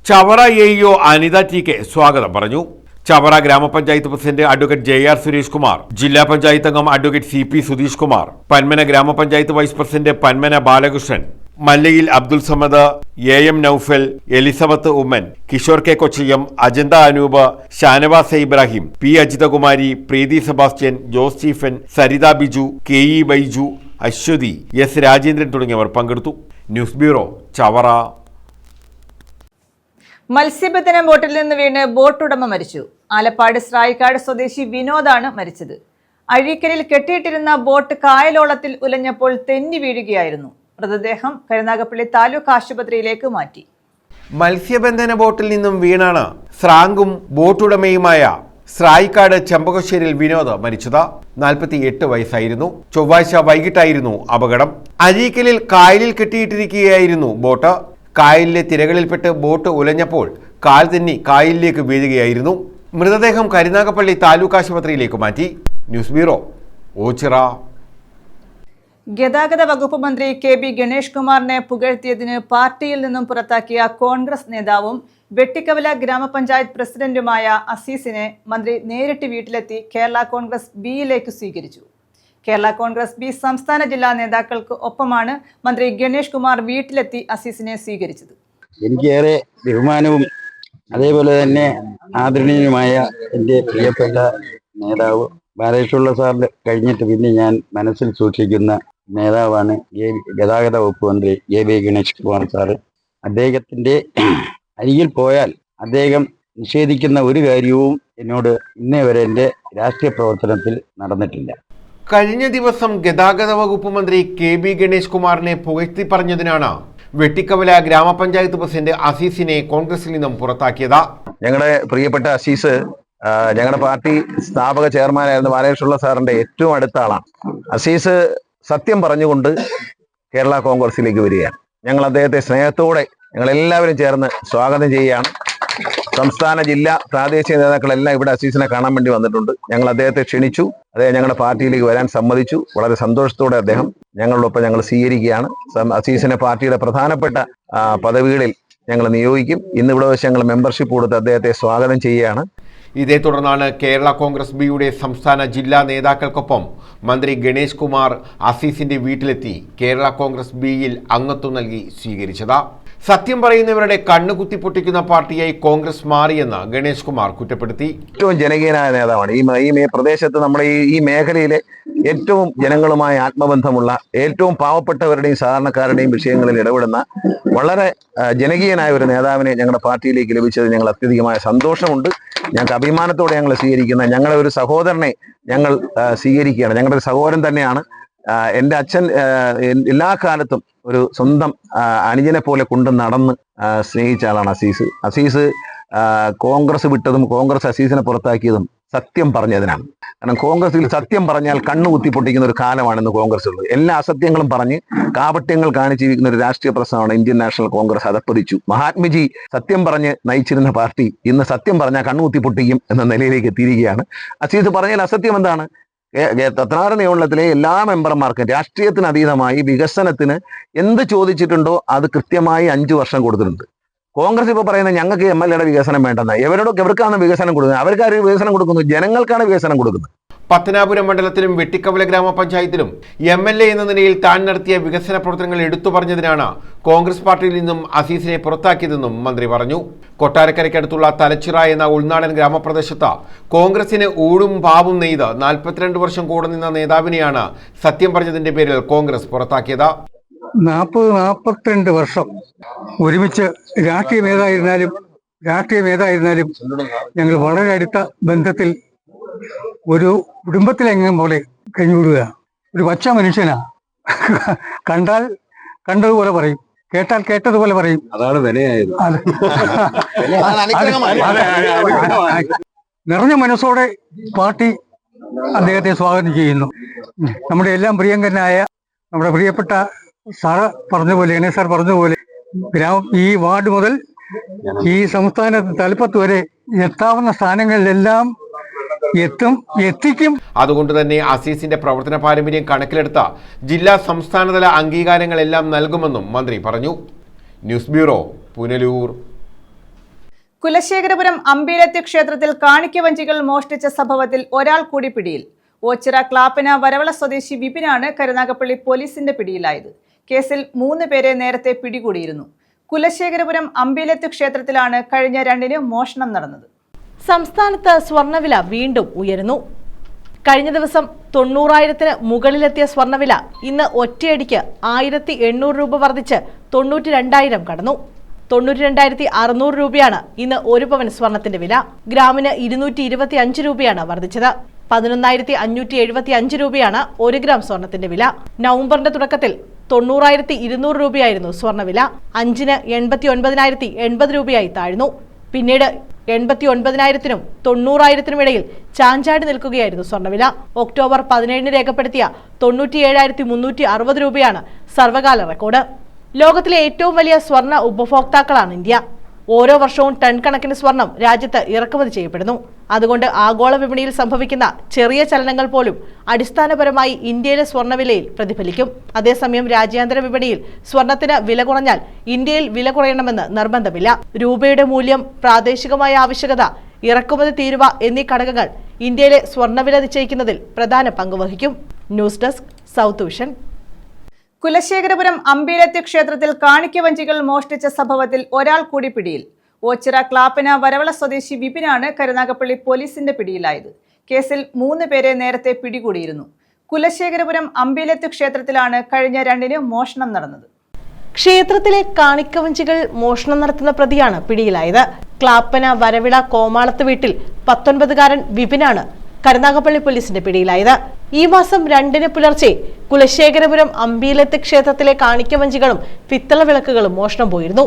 B: ചവറ AEO അനിത TK സ്വാഗതം പറഞ്ഞു. ചവറ ഗ്രാമപഞ്ചായത്ത് president advocate JR Suresh Kumar, ജില്ലാ പഞ്ചായത്ത് അംഗം അഡ്വക്കേറ്റ് CP സുധീഷ് കുമാർ, പന്മന ഗ്രാമപഞ്ചായത്ത് vice president Panmana Balakrishnan, Mallayil Abdul Samad, AM Noufal, Elizabeth Oommen, Kishore K. Kochayyam, Ajantha Anoop, Shanavas Ibrahim, P. Ajithakumari, Preethi Sebastian, Jose Stephen, Saritha Biju, KE Baiju, Aswathy, S. Rajendran തുടങ്ങിയവർ പങ്കെടുത്തു. News bureau, Chavara.
A: മത്സ്യബന്ധന ബോട്ടിൽ നിന്ന് വീണ് ബോട്ടുടമ മരിച്ചു. ആലപ്പാട് സ്രായിക്കാട് സ്വദേശി വിനോദാണ് മരിച്ചത്. അഴീക്കലിൽ കെട്ടിയിട്ടിരുന്ന ബോട്ട് കായലോളത്തിൽ ഉലഞ്ഞപ്പോൾ തെന്നി വീഴുകയായിരുന്നു. മൃതദേഹം കരുനാഗപ്പള്ളി താലൂക്ക് ആശുപത്രിയിലേക്ക് മാറ്റി.
B: മത്സ്യബന്ധന ബോട്ടിൽ നിന്നും വീണാണ് സ്രാങ്കും ബോട്ടുടമയുമായ സ്രായിക്കാട് ചെമ്പകശ്ശേരിയിൽ വിനോദ് മരിച്ചത്. 48 വയസ്സായിരുന്നു. ചൊവ്വാഴ്ച വൈകിട്ടായിരുന്നു അപകടം. അഴീക്കലിൽ കായലിൽ കെട്ടിയിട്ടിരിക്കുകയായിരുന്നു ബോട്ട്. കായലിലെ തിരകളിൽപ്പെട്ട് ബോട്ട് ഉലഞ്ഞപ്പോൾ കാൽ തെന്നി കായലിലേക്ക് വീഴുകയായിരുന്നു. മൃതദേഹം കരുനാഗപ്പള്ളി താലൂക്ക് ആശുപത്രിയിലേക്ക് മാറ്റി. News bureau, Ochira.
A: ഗതാഗത വകുപ്പ് മന്ത്രി KB ഗണേഷ് കുമാറിനെ പുകഴ്ത്തിയതിന് പാർട്ടിയിൽ നിന്നും പുറത്താക്കിയ കോൺഗ്രസ് നേതാവും വെട്ടിക്കവല ഗ്രാമപഞ്ചായത്ത് പ്രസിഡന്റുമായ അസീസിനെ മന്ത്രി നേരിട്ട് വീട്ടിലെത്തി കേരള കോൺഗ്രസ് ബിയിലേക്ക് സ്വീകരിച്ചു. കേരള കോൺഗ്രസ് ബി സംസ്ഥാന ജില്ലാ നേതാക്കൾക്ക് ഒപ്പമാണ് മന്ത്രി ഗണേഷ് കുമാർ വീട്ടിലെത്തി അസീസിനെ സ്വീകരിച്ചത്.
J: എനിക്കേറെ ബഹുമാനവും അതേപോലെ തന്നെ ആദരണീയനുമായ എൻ്റെ പ്രിയപ്പെട്ട നേതാവ് ബാലകൃഷ്ണപിള്ള സാറിന് കഴിഞ്ഞിട്ട് പിന്നെ ഞാൻ മനസ്സിൽ സൂക്ഷിക്കുന്ന നേതാവാണ് ഗതാഗത വകുപ്പ് മന്ത്രി KB ഗണേഷ് കുമാർ സാറ്. അദ്ദേഹത്തിൻ്റെ അരികിൽ പോയാൽ അദ്ദേഹം നിഷേധിക്കുന്ന ഒരു കാര്യവും എന്നോട് ഇന്നേ വരെ എൻ്റെ രാഷ്ട്രീയ പ്രവർത്തനത്തിൽ നടന്നിട്ടില്ല.
B: കഴിഞ്ഞ ദിവസം ഗതാഗത വകുപ്പ് മന്ത്രി KB ഗണേഷ് കുമാറിനെ പുകഴ്ത്തി പറഞ്ഞതിനാണ് വെട്ടിക്കവല ഗ്രാമപഞ്ചായത്ത് പ്രസിഡന്റ് അസീസിനെ കോൺഗ്രസിൽ നിന്നും പുറത്താക്കിയത്.
K: ഞങ്ങളുടെ പ്രിയപ്പെട്ട അസീസ് ഞങ്ങളുടെ പാർട്ടി സ്ഥാപക ചെയർമാനായിരുന്ന ബാലകൃഷ്ണപിള്ള സാറിന്റെ ഏറ്റവും അടുത്ത ആളാണ്. അസീസ് സത്യം പറഞ്ഞുകൊണ്ട് കേരള കോൺഗ്രസിലേക്ക് വരികയാണ്. ഞങ്ങൾ അദ്ദേഹത്തെ സ്നേഹത്തോടെ ഞങ്ങളെല്ലാവരും ചേർന്ന് സ്വാഗതം ചെയ്യുകയാണ്. സംസ്ഥാന ജില്ലാ പ്രാദേശിക നേതാക്കളെല്ലാം ഇവിടെ അസീസിനെ കാണാൻ വേണ്ടി വന്നിട്ടുണ്ട്. ഞങ്ങൾ അദ്ദേഹത്തെ ക്ഷണിച്ചു. അദ്ദേഹം ഞങ്ങളുടെ പാർട്ടിയിലേക്ക് വരാൻ സമ്മതിച്ചു. വളരെ സന്തോഷത്തോടെ അദ്ദേഹം ഞങ്ങളോടൊപ്പം ഞങ്ങൾ സ്വീകരിക്കുകയാണ്. അസീസിനെ പാർട്ടിയുടെ പ്രധാനപ്പെട്ട പദവികളിൽ ഞങ്ങൾ നിയോഗിക്കും. ഇന്ന് ഇവിടെ വെച്ച് ഞങ്ങൾ മെമ്പർഷിപ്പ് കൊടുത്ത് അദ്ദേഹത്തെ സ്വാഗതം ചെയ്യുകയാണ്.
B: ഇതേ തുടർന്നാണ് കേരള കോൺഗ്രസ് ബിയുടെ സംസ്ഥാന ജില്ലാ നേതാക്കൾക്കൊപ്പം മന്ത്രി ഗണേഷ് കുമാർ അസീസിന്റെ വീട്ടിലെത്തി കേരള കോൺഗ്രസ് ബിയിൽ അംഗത്വം നൽകി സ്വീകരിച്ചത്. സത്യം പറയുന്നവരുടെ കണ്ണു കുത്തിപ്പൊട്ടിക്കുന്ന പാർട്ടിയായി കോൺഗ്രസ് മാറിയെന്ന് ഗണേഷ് കുമാർ കുറ്റപ്പെടുത്തി.
K: ഏറ്റവും ജനകീയനായ നേതാവാണ് ഈ പ്രദേശത്ത്, നമ്മുടെ ഈ മേഖലയിലെ ഏറ്റവും ജനങ്ങളുമായി ആത്മബന്ധമുള്ള, ഏറ്റവും പാവപ്പെട്ടവരുടെയും സാധാരണക്കാരുടെയും വിഷയങ്ങളിൽ ഇടപെടുന്ന വളരെ ജനകീയനായ ഒരു നേതാവിനെ ഞങ്ങളുടെ പാർട്ടിയിലേക്ക് ലഭിച്ചത് ഞങ്ങൾ അത്യധികമായ സന്തോഷമുണ്ട്. ഞങ്ങൾക്ക് അഭിമാനത്തോടെ ഞങ്ങൾ സ്വീകരിക്കുന്ന ഞങ്ങളുടെ ഒരു സഹോദരനെ ഞങ്ങൾ സ്വീകരിക്കുകയാണ്. ഞങ്ങളുടെ ഒരു സഹോദരൻ തന്നെയാണ്. എൻ്റെ അച്ഛൻ എല്ലാ കാലത്തും ഒരു സ്വന്തം അനുജനെ പോലെ കൊണ്ട് നടന്ന് സ്നേഹിച്ച ആളാണ് അസീസ്. കോൺഗ്രസ് വിട്ടതും കോൺഗ്രസ് അസീസിനെ പുറത്താക്കിയതും സത്യം പറഞ്ഞതിനാണ്. കാരണം കോൺഗ്രസിൽ സത്യം പറഞ്ഞാൽ കണ്ണു കുത്തിപ്പൊട്ടിക്കുന്ന ഒരു കാലമാണെന്ന് കോൺഗ്രസ് ഉള്ളത്. എല്ലാ അസത്യങ്ങളും പറഞ്ഞ് കാപട്യങ്ങൾ കാണിച്ചിരിക്കുന്ന ഒരു രാഷ്ട്രീയ പ്രസ്ഥാനമാണ് ഇന്ത്യൻ നാഷണൽ കോൺഗ്രസ്. അതപ്പതിച്ചു. മഹാത്മജി സത്യം പറഞ്ഞ് നയിച്ചിരുന്ന പാർട്ടി ഇന്ന് സത്യം പറഞ്ഞാൽ കണ്ണു കുത്തിപ്പൊട്ടിക്കും എന്ന നിലയിലേക്ക് എത്തിയിരിക്കുകയാണ്. അസീസ് പറഞ്ഞാൽ അസത്യം എന്താണ്? തത്നാറ് നിയമത്തിലെ എല്ലാ മെമ്പർമാർക്കും രാഷ്ട്രീയത്തിന് അതീതമായി വികസനത്തിന് എന്ത് ചോദിച്ചിട്ടുണ്ടോ അത് കൃത്യമായി 5 വർഷം കൊടുത്തിട്ടുണ്ട്. കോൺഗ്രസ് ഇപ്പോൾ പറയുന്നത് ഞങ്ങൾക്ക് MLA വികസനം വേണ്ടെന്ന. എവർക്കാണ് വികസനം കൊടുക്കുന്നത്? അവർക്കാരും വികസനം കൊടുക്കുന്നു, ജനങ്ങൾക്കാണ് വികസനം കൊടുക്കുന്നത്.
B: പത്തനാപുരം മണ്ഡലത്തിലും വെട്ടിക്കവല ഗ്രാമപഞ്ചായത്തിലും MLA എന്ന നിലയിൽ താൻ നടത്തിയ വികസന പ്രവർത്തനങ്ങൾ എടുത്തു പറഞ്ഞതിനാണ് കോൺഗ്രസ് പാർട്ടിയിൽ നിന്നും അസീസിനെ പുറത്താക്കിയതെന്നും മന്ത്രി പറഞ്ഞു. കൊട്ടാരക്കരയ്ക്കടുത്തുള്ള തലച്ചിറ എന്ന ഉൾനാടൻ ഗ്രാമപ്രദേശത്ത് കോൺഗ്രസിന് ഊടും പാവും നെയ്ത് 42 വർഷം കൂടെ നിന്ന നേതാവിനെയാണ് സത്യം പറഞ്ഞതിന്റെ പേരിൽ കോൺഗ്രസ് പുറത്താക്കിയത്.
L: 42 വർഷം ഒരുമിച്ച് രാഷ്ട്രീയമേതായിരുന്നാലും ഞങ്ങൾ വളരെ അടുത്ത ബന്ധത്തിൽ ഒരു കുടുംബത്തിലെങ്ങും പോലെ കഴിഞ്ഞുകൂടുക. ഒരു പച്ച മനുഷ്യനാ. കണ്ടാൽ കണ്ടതുപോലെ പറയും, കേട്ടാൽ കേട്ടതുപോലെ പറയും. അതാണ് വിലയായത്. നിറഞ്ഞ മനസ്സോടെ പാർട്ടി അദ്ദേഹത്തെ സ്വാഗതം ചെയ്യുന്നു. നമ്മുടെ എല്ലാം പ്രിയങ്കരനായ നമ്മുടെ പ്രിയപ്പെട്ട സാറ് പറഞ്ഞതുപോലെ, ഗണേഷ് സാർ പറഞ്ഞതുപോലെ, ഈ വാർഡ് മുതൽ ഈ സംസ്ഥാന തലപ്പത്ത് വരെ എത്താവുന്ന സ്ഥാനങ്ങളിലെല്ലാം എത്തിക്കും.
B: അതുകൊണ്ട് തന്നെ അസീസിന്റെ പ്രവർത്തന പാരമ്പര്യം കണക്കിലെടുത്ത ജില്ലാ സംസ്ഥാനതല അംഗീകാരങ്ങളെല്ലാം നൽകുമെന്നും മന്ത്രി പറഞ്ഞു. News bureau, Punalur.
A: കുലശേഖരപുരം അമ്പീരത്തി ക്ഷേത്രത്തിൽ കാണിക്കവഞ്ചികൾ മോഷ്ടിച്ച സംഭവത്തിൽ ഒരാൾ കൂടി പിടിയിൽ. ഓച്ചിറ ക്ലാപ്പന വരവള സ്വദേശി വിപിനാണ് കരുനാഗപ്പള്ളി പോലീസിന്റെ പിടിയിലായത്. കേസിൽ 3 പേരെ നേരത്തെ പിടികൂടിയിരുന്നു. കുലശേഖരപുരം അമ്പീരത്തി ക്ഷേത്രത്തിലാണ് കഴിഞ്ഞ 2-ന് മോഷണം നടന്നത്.
C: സംസ്ഥാനത്ത് സ്വർണ്ണവില വീണ്ടും ഉയരുന്നു. കഴിഞ്ഞ ദിവസം 90,000-ന് മുകളിലെത്തിയ സ്വർണ്ണവില ഇന്ന് ഒറ്റയടിക്ക് 1,800 രൂപ വർദ്ധിച്ച് 92,000 കടന്നു. 92,600 രൂപയാണ് ഇന്ന് 1 പവൻ സ്വർണത്തിന്റെ വില. ഗ്രാമിന് 225 രൂപയാണ് വർദ്ധിച്ചത്. 11,575 രൂപയാണ് 1 ഗ്രാം സ്വർണത്തിന്റെ വില. നവംബറിന്റെ തുടക്കത്തിൽ 90,200 രൂപയായിരുന്നു സ്വർണ്ണവില. 5-ന് 89,080 രൂപയായി താഴ്ന്നു. പിന്നീട് 89,000-നും 90,000-നും ഇടയിൽ ചാഞ്ചാടി നിൽക്കുകയായിരുന്നു സ്വർണ്ണവില. ഒക്ടോബർ 17-ന് രേഖപ്പെടുത്തിയ 97,360 രൂപയാണ് സർവകാല റെക്കോർഡ്. ലോകത്തിലെ ഏറ്റവും വലിയ സ്വർണ്ണ ഉപഭോക്താക്കളാണ് ഇന്ത്യ. ഓരോ വർഷവും ടൺ കണക്കിന് സ്വർണം രാജ്യത്ത് ഇറക്കുമതി ചെയ്യപ്പെടുന്നു. അതുകൊണ്ട് ആഗോള വിപണിയിൽ സംഭവിക്കുന്ന ചെറിയ ചലനങ്ങൾ പോലും അടിസ്ഥാനപരമായി ഇന്ത്യയിലെ സ്വർണ്ണവിലയിൽ പ്രതിഫലിക്കും. അതേസമയം രാജ്യാന്തര വിപണിയിൽ സ്വർണത്തിന് വില കുറഞ്ഞാൽ ഇന്ത്യയിൽ വില കുറയണമെന്ന് നിർബന്ധമില്ല. രൂപയുടെ മൂല്യം, പ്രാദേശികമായ ആവശ്യകത, ഇറക്കുമതി തീരുവ എന്നീ ഘടകങ്ങൾ ഇന്ത്യയിലെ സ്വർണ്ണവില നിശ്ചയിക്കുന്നതിൽ പ്രധാന പങ്കുവഹിക്കും. News desk, South Vision.
A: Kulasekharapuram Ambeerathi ക്ഷേത്രത്തിൽ കാണിക്കവഞ്ചികൾ മോഷ്ടിച്ച സംഭവത്തിൽ ഒരാൾ കൂടി പിടിയിൽ. ഓച്ചിറ ക്ലാപ്പന വരവള സ്വദേശി വിപിനാണ് കരുനാഗപ്പള്ളി പോലീസിന്റെ പിടിയിലായത്. കേസിൽ 3 പേരെ നേരത്തെ പിടികൂടിയിരുന്നു. കുലശേഖരപുരം അമ്പീരത്തി ക്ഷേത്രത്തിലാണ് കഴിഞ്ഞ 2-ന് മോഷണം നടന്നത്.
C: ക്ഷേത്രത്തിലെ കാണിക്കവഞ്ചികൾ മോഷണം നടത്തുന്ന പ്രതിയാണ് പിടിയിലായത്. ക്ലാപ്പന വരവിള കോമാളത്ത് വീട്ടിൽ 19-കാരൻ വിപിനാണ് കരുനാഗപ്പള്ളി പോലീസിന്റെ പിടിയിലായത്. ഈ മാസം 2-ന് പുലർച്ചെ കുലശേഖരപുരം അമ്പീലത്ത് ക്ഷേത്രത്തിലെ കാണിക്കവഞ്ചികളും പിത്തള വിളക്കുകളും മോഷണം പോയിരുന്നു.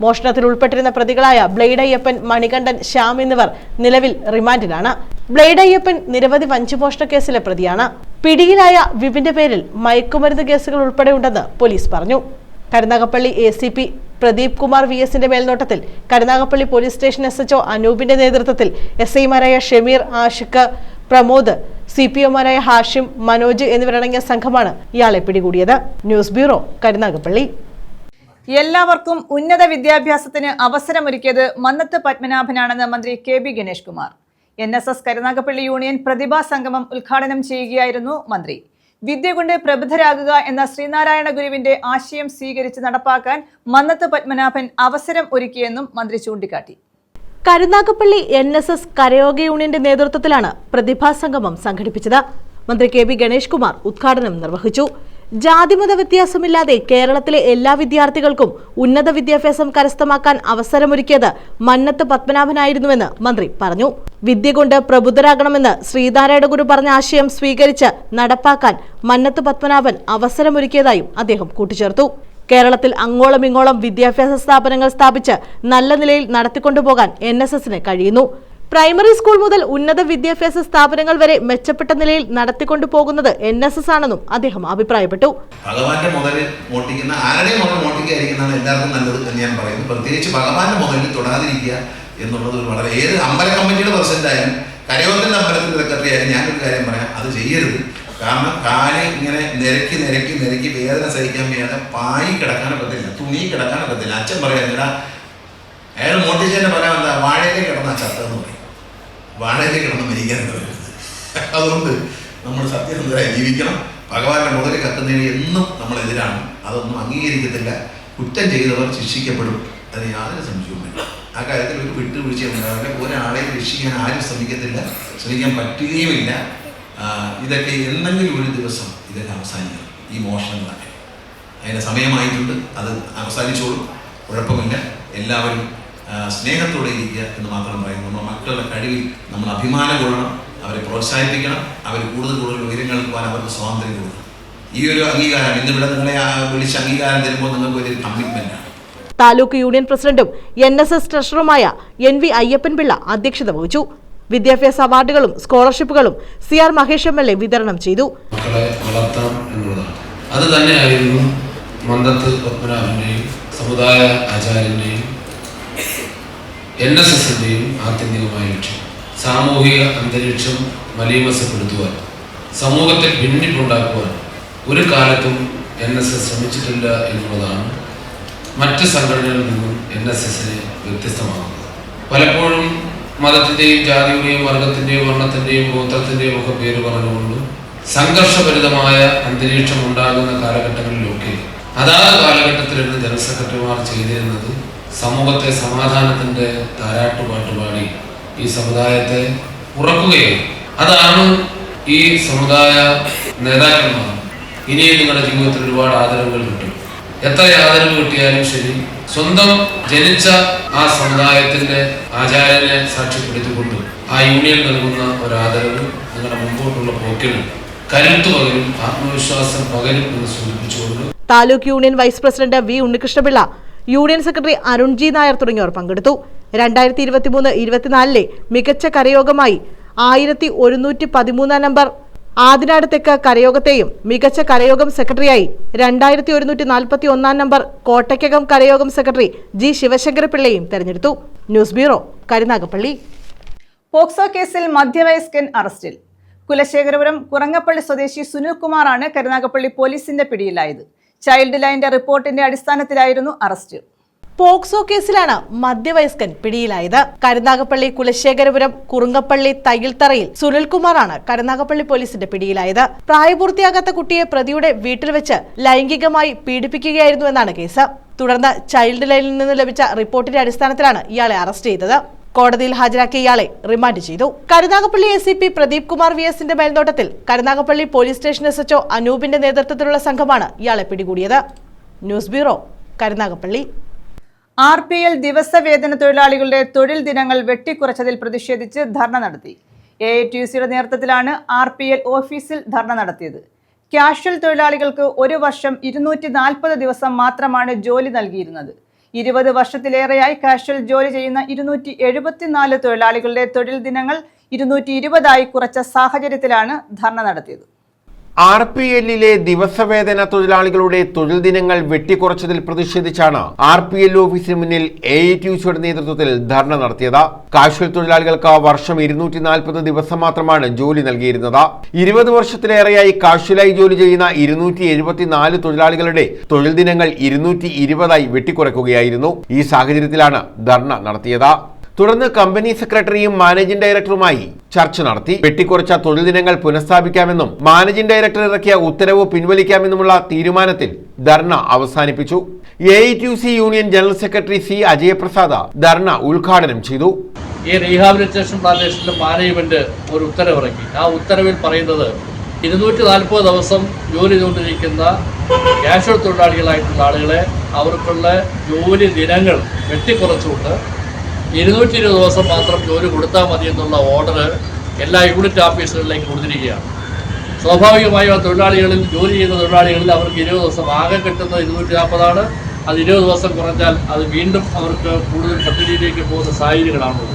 C: മോഷണത്തിൽ ഉൾപ്പെട്ടിരുന്ന പ്രതികളായ ബ്ലേഡ് അയ്യപ്പൻ, മണികണ്ഠൻ, ശ്യാം എന്നിവർ നിലവിൽ റിമാൻഡിലാണ്. ബ്ലേഡ് അയ്യപ്പൻ നിരവധി വഞ്ചിമോഷണ കേസിലെ പ്രതിയാണ്. പിടിയിലായ വിപിന്റെ പേരിൽ മയക്കുമരുന്ന് കേസുകൾ ഉൾപ്പെടെ ഉണ്ടെന്ന് പോലീസ് പറഞ്ഞു. കരുനാഗപ്പള്ളി ACP പ്രദീപ് കുമാർ VS-ന്റെ മേൽനോട്ടത്തിൽ കരുനാഗപ്പള്ളി പോലീസ് സ്റ്റേഷൻ SHO അനൂപിന്റെ നേതൃത്വത്തിൽ SI-മാരായ ഷമീർ, ആഷിഖ്, പ്രമോദ്, CPO-മാരായ ഹാഷിം, മനോജ് എന്നിവരടങ്ങിയ സംഘമാണ് ഇയാളെ പിടികൂടിയത്. News bureau, Karunagappally.
A: എല്ലാവർക്കും ഉന്നത വിദ്യാഭ്യാസത്തിന് അവസരമൊരുക്കിയത് മന്നത്ത് പത്മനാഭനാണെന്ന് മന്ത്രി KB Ganesh Kumar. NSS Karunagappally union പ്രതിഭാ സംഗമം ഉദ്ഘാടനം ചെയ്യുകയായിരുന്നു മന്ത്രി. വിദ്യ കൊണ്ട് പ്രബുദ്ധരാകുക എന്ന ശ്രീനാരായണ ഗുരുവിന്റെ ആശയം സ്വീകരിച്ച് നടപ്പാക്കാൻ മന്നത്ത് പത്മനാഭൻ അവസരം ഒരുക്കിയെന്നും മന്ത്രി ചൂണ്ടിക്കാട്ടി.
C: കരുനാഗപ്പള്ളി NSS കരയോഗ യൂണിയന്റെ നേതൃത്വത്തിലാണ് പ്രതിഭാസംഗമം സംഘടിപ്പിച്ചത്. മന്ത്രി KB ഗണേഷ് കുമാർ ഉദ്ഘാടനം നിർവഹിച്ചു. ജാതിമത വ്യത്യാസമില്ലാതെ കേരളത്തിലെ എല്ലാ വിദ്യാർത്ഥികൾക്കും ഉന്നത വിദ്യാഭ്യാസം കരസ്ഥമാക്കാൻ അവസരമൊരുക്കിയത് മന്നത്ത് പത്മനാഭനായിരുന്നുവെന്ന് മന്ത്രി പറഞ്ഞു. വിദ്യ കൊണ്ട് പ്രബുദ്ധരാകണമെന്ന് ശ്രീനാരായണ ഗുരു പറഞ്ഞ ആശയം സ്വീകരിച്ച് നടപ്പാക്കാൻ മന്നത്ത് പത്മനാഭൻ അവസരമൊരുക്കിയതായും അദ്ദേഹം കൂട്ടിച്ചേർത്തു. കേരളത്തിൽ അങ്ങോളം ഇങ്ങോളം വിദ്യാഭ്യാസ സ്ഥാപനങ്ങൾ സ്ഥാപിച്ച് നല്ല നിലയിൽ നടത്തിക്കൊണ്ടുപോകാൻ NSSന് കഴിയുന്നു. പ്രൈമറി സ്കൂൾ മുതൽ ഉന്നത വിദ്യാഭ്യാസ സ്ഥാപനങ്ങൾ വരെ മെച്ചപ്പെട്ട നിലയിൽ നടത്തിക്കൊണ്ടു പോകുന്നത് NSS ആണെന്നും അദ്ദേഹം അഭിപ്രായപ്പെട്ടു.
M: ഭഗവാന്റെ മുതൽ മോട്ടിക്കുന്ന ആരുടെയും മുതൽ മോട്ടിക്കായിരിക്കുന്നതാണ് എല്ലാവർക്കും നല്ലത് എന്ന് ഞാൻ പറയുന്നു. പ്രത്യേകിച്ച് ഭഗവാന്റെ മുതലിൽ തൊടാതിരിക്കുക എന്നുള്ളത് ഒരു വളരെ ഏത് അമ്പല കമ്മിറ്റിയുടെ പ്രസിഡന്റ് ആയാലും കരയോഗത്തിന്റെ അമ്പലത്തിന്റെ സെക്രട്ടറി ആയാലും ഞാനൊരു കാര്യം പറയാം, അത് ചെയ്യരുത്. കാരണം കാല് ഇങ്ങനെ നിരക്കി വേദന സഹിക്കാൻ വയ്യാതെ പായി കിടക്കാനൊക്കത്തില്ല, തുണി കിടക്കാനൊക്കത്തില്ല. അച്ഛൻ പറയാ അയാൾ മോട്ടിച്ചതിന്റെ പറയാൻ എന്താ, വാഴയിലേക്ക് കിടന്ന ചത്തെന്ന് പറയും, വാഴയിലേക്ക് കിടന്ന് മരിക്കാനെന്ന് പറയുന്നത്. അതുകൊണ്ട് നമ്മൾ സത്യസന്ധരായി ജീവിക്കണം. ഭഗവാന്റെ മുതൽ കത്തുന്നതിന് എന്നും നമ്മളെതിരാണ്, അതൊന്നും അംഗീകരിക്കത്തില്ല. കുറ്റം ചെയ്തവർ ശിക്ഷിക്കപ്പെടും, അതിന് യാതൊരു സംശയവുമില്ല. ആ കാര്യത്തിൽ ഒരു വിട്ടുവീഴ്ചയുണ്ടാവില്ല. ഒരാളെയും രക്ഷിക്കാൻ ആരും ശ്രമിക്കാൻ പറ്റുകയുമില്ല. ഇതൊക്കെ എന്തെങ്കിലും ഒരു ദിവസം ഇതൊക്കെ അവസാനിക്കണം, ഈ മോഷണങ്ങളൊക്കെ. അതിൻ്റെ സമയമായിട്ടുണ്ട്, അത് അവസാനിച്ചോളും, കുഴപ്പമില്ല. എല്ലാവരും സ്നേഹത്തോടെ ഇരിക്കുക എന്ന് മാത്രം പറയുന്നു. നമ്മുടെ മക്കളുടെ കഴിവിൽ നമ്മൾ അഭിമാനം കൊള്ളണം, അവരെ പ്രോത്സാഹിപ്പിക്കണം, അവർ കൂടുതൽ ഉയരങ്ങൾക്ക് പോകാൻ അവർക്ക് സ്വാതന്ത്ര്യം കൊടുക്കണം. ഈ ഒരു അംഗീകാരം ഇന്നിവിടെ നിങ്ങളെ വിളിച്ച് അംഗീകാരം തരുമ്പോൾ നിങ്ങൾക്ക് വലിയൊരു കമ്മിറ്റ്മെന്റാണ്.
C: താലൂക്ക് യൂണിയൻ പ്രസിഡന്റും NSS ട്രഷററുമായ NV അയ്യപ്പൻപിള്ള അധ്യക്ഷത വഹിച്ചു. വിദ്യാഭ്യാസ അവാർഡുകളും സ്കോളർഷിപ്പുകളും CR മഹേഷ് MLA വിതരണം ചെയ്തു.
N: മക്കളെ വളർത്താം എന്നുള്ളതാണ്. അത് തന്നെയായിരുന്നു മന്നത്ത് പത്മനാഭന്റെയും സമുദായ ആചാര്യന്റെയും NSSന്റെയും ആത്യന്തികമായ ലക്ഷ്യം. സാമൂഹിക അന്തരീക്ഷം മലീമസപ്പെടുത്തുവാൻ, സമൂഹത്തിൽ ഭിന്നിപ്പുണ്ടാക്കുവാൻ ഒരു കാലത്തും NSS ശ്രമിച്ചിട്ടില്ല എന്നുള്ളതാണ് മറ്റ് സംഘടനകളിൽ നിന്നും NSSനെ വ്യത്യസ്തമാകുന്നത്. പലപ്പോഴും മതത്തിന്റെയും ജാതിയുടെയും വർഗത്തിന്റെയും വർണ്ണത്തിന്റെയും ഗോത്രത്തിന്റെയും ഒക്കെ പേര് പറഞ്ഞുകൊണ്ട് സംഘർഷഭരിതമായ അന്തരീക്ഷം ഉണ്ടാകുന്ന കാലഘട്ടങ്ങളിലൊക്കെ അതാത് കാലഘട്ടത്തിലിരുന്ന് ജനറൽ സെക്രട്ടറിമാർ ചെയ്തിരുന്നത് സമൂഹത്തെ സമാധാനത്തിന്റെ താരാട്ടുപാട്ട് പാടി ഈ സമുദായത്തെ ഉറക്കുകയും, അതാണ് ഈ സമുദായ നേതാക്കന്മാർ ഇനിയും നിങ്ങളുടെ ജീവിതത്തിൽ ഒരുപാട് ആദരവുകൾ കിട്ടും. എത്ര ആദരവ് കിട്ടിയാലും ശരി, സ്വന്തം ജനിച്ച ആ സമുദായത്തിന്റെ ആചാര്യനെ സാക്ഷ്യപ്പെടുത്തിക്കൊണ്ട് ആ യൂണിയൻ നൽകുന്ന ഒരു ആദരവ് നിങ്ങളുടെ മുമ്പോട്ടുള്ള പോക്കിന് കരുത്തു പകരും, ആത്മവിശ്വാസം പകരും എന്ന് സൂചിപ്പിച്ചുകൊണ്ട്
C: taluk union vice president V Unnikrishnapillai, union secretary Arun G Nair തുടങ്ങിയവർ പങ്കെടുത്തു. 2023-24 മികച്ച കരയോഗമായി 1113 നമ്പർ ആദിനാട് തെക്ക് കരയോഗത്തെയും മികച്ച കരയോഗം സെക്രട്ടറിയായി 2141 നമ്പർ കോട്ടയ്ക്കകം കരയോഗം സെക്രട്ടറി G ശിവശങ്കരപിള്ളയെയും തെരഞ്ഞെടുത്തു. News bureau, Karunagappally.
A: പോക്സോ കേസിൽ മധ്യവയസ്കൻ അറസ്റ്റിൽ. കുലശേഖരപുരം കുറങ്ങപ്പള്ളി സ്വദേശി സുനിൽകുമാറാണ് കരുനാഗപ്പള്ളി പോലീസിന്റെ പിടിയിലായത്. ചൈൽഡ് ലൈനിന്റെ റിപ്പോർട്ടിന്റെ അടിസ്ഥാനത്തിലായിരുന്നു അറസ്റ്റ്.
C: പോക്സോ കേസിലാണ് മധ്യവയസ്കൻ പിടിയിലായത്. കരുനാഗപ്പള്ളി കുലശേഖരപുരം കുറുങ്ങപ്പള്ളി തയ്യിൽത്തറയിൽ സുനിൽകുമാറാണ് കരുനാഗപ്പള്ളി പോലീസിന്റെ പിടിയിലായത്. പ്രായപൂർത്തിയാകാത്ത കുട്ടിയെ പ്രതിയുടെ വീട്ടിൽ വെച്ച് ലൈംഗികമായി പീഡിപ്പിക്കുകയായിരുന്നുവെന്നാണ് കേസ്. തുടർന്ന് ചൈൽഡ് ലൈനിൽ നിന്ന് ലഭിച്ച റിപ്പോർട്ടിന്റെ അടിസ്ഥാനത്തിലാണ് ഇയാളെ അറസ്റ്റ് ചെയ്തത്. കോടതിയിൽ ഹാജരാക്കിയ ഇയാളെ റിമാൻഡ് ചെയ്തു. കരുനാഗപ്പള്ളി ACP പ്രദീപ് കുമാർ VSന്റെ മേൽനോട്ടത്തിൽ കരുനാഗപ്പള്ളി പോലീസ് സ്റ്റേഷൻ SHO അനൂപിന്റെ നേതൃത്വത്തിലുള്ള സംഘമാണ് ഇയാളെ പിടികൂടിയത്. News bureau, Karunagappally.
A: RPL ദിവസവേതന തൊഴിലാളികളുടെ തൊഴിൽ ദിനങ്ങൾ വെട്ടിക്കുറച്ചതിൽ പ്രതിഷേധിച്ച് ധർണ നടത്തി. AITUCയുടെ നേതൃത്വത്തിലാണ് RPL ഓഫീസിൽ ധർണ നടത്തിയത്. കാഷ്വൽ തൊഴിലാളികൾക്ക് ഒരു വർഷം 240 ദിവസം മാത്രമാണ് ജോലി നൽകിയിരുന്നത്. 20 വർഷത്തിലേറെയായി കാഷ്വൽ ജോലി ചെയ്യുന്ന 274 തൊഴിലാളികളുടെ തൊഴിൽ ദിനങ്ങൾ 220 കുറച്ച സാഹചര്യത്തിലാണ് ധർണ നടത്തിയത്.
B: RPLിലെ ദിവസവേതന തൊഴിലാളികളുടെ തൊഴിൽ ദിനങ്ങൾ വെട്ടിക്കുറച്ചതിൽ പ്രതിഷേധിച്ചാണ് RPL ഓഫീസിന് മുന്നിൽ AITUCയുടെ നേതൃത്വത്തിൽ ധർണ നടത്തിയത്. കാഷ്വൽ തൊഴിലാളികൾക്ക് വർഷം 240 ദിവസം മാത്രമാണ് ജോലി നൽകിയിരുന്നത്. 20 വർഷത്തിലേറെയായി കാഷ്വലായി ജോലി ചെയ്യുന്ന 274 തൊഴിലാളികളുടെ തൊഴിൽ ദിനങ്ങൾ 220 വെട്ടിക്കുറയ്ക്കുകയായിരുന്നു. ഈ സാഹചര്യത്തിലാണ് ധർണ നടത്തിയത്. തുടർന്ന് കമ്പനി സെക്രട്ടറിയും മാനേജിംഗ് ഡയറക്ടറുമായി ചർച്ച നടത്തി. വെട്ടിക്കുറച്ച തൊഴിൽ ദിനങ്ങൾ പുനഃസ്ഥാപിക്കാമെന്നും മാനേജിംഗ് ഡയറക്ടർ ഇറക്കിയ ഉത്തരവ് പിൻവലിക്കാമെന്നുമുള്ള തീരുമാനത്തിൽ ധർണ അവസാനിപ്പിച്ചു. AITUC union general secretary C. Ajayaprasad dharna ഉദ്ഘാടനം ചെയ്തു.
O: ഈ റീഹാബിലിറ്റേഷൻ പ്ലാന്റേഷന്റെ മാനേജ്മെന്റ് ഒരു ഉത്തരവിറക്കി. ആ ഉത്തരവിൽ പറയുന്നത് 240 ദിവസം ജോലി ചെയ്തുകൊണ്ടിരിക്കുന്ന കാഷ്വൽ തൊഴിലാളികളായിട്ടുള്ള ആളുകളെ അവർക്കുള്ള ജോലി ദിനങ്ങൾ വെട്ടിക്കുറച്ചുകൊണ്ട് 220 ദിവസം മാത്രം ജോലി കൊടുത്താൽ മതി എന്നുള്ള ഓർഡർ എല്ലാ യൂണിറ്റ് ഓഫീസുകളിലേക്ക് കൊടുത്തിരിക്കുകയാണ്. സ്വാഭാവികമായും ആ തൊഴിലാളികളിൽ ജോലി ചെയ്യുന്ന തൊഴിലാളികളിൽ അവർക്ക് 20 ദിവസം ആകെ കിട്ടുന്നത് 240 അത് 20 ദിവസം കുറഞ്ഞാൽ അത് വീണ്ടും അവർക്ക് കൂടുതൽ പദ്ധതിയിലേക്ക് പോകുന്ന സാഹചര്യങ്ങളാണുള്ളത്.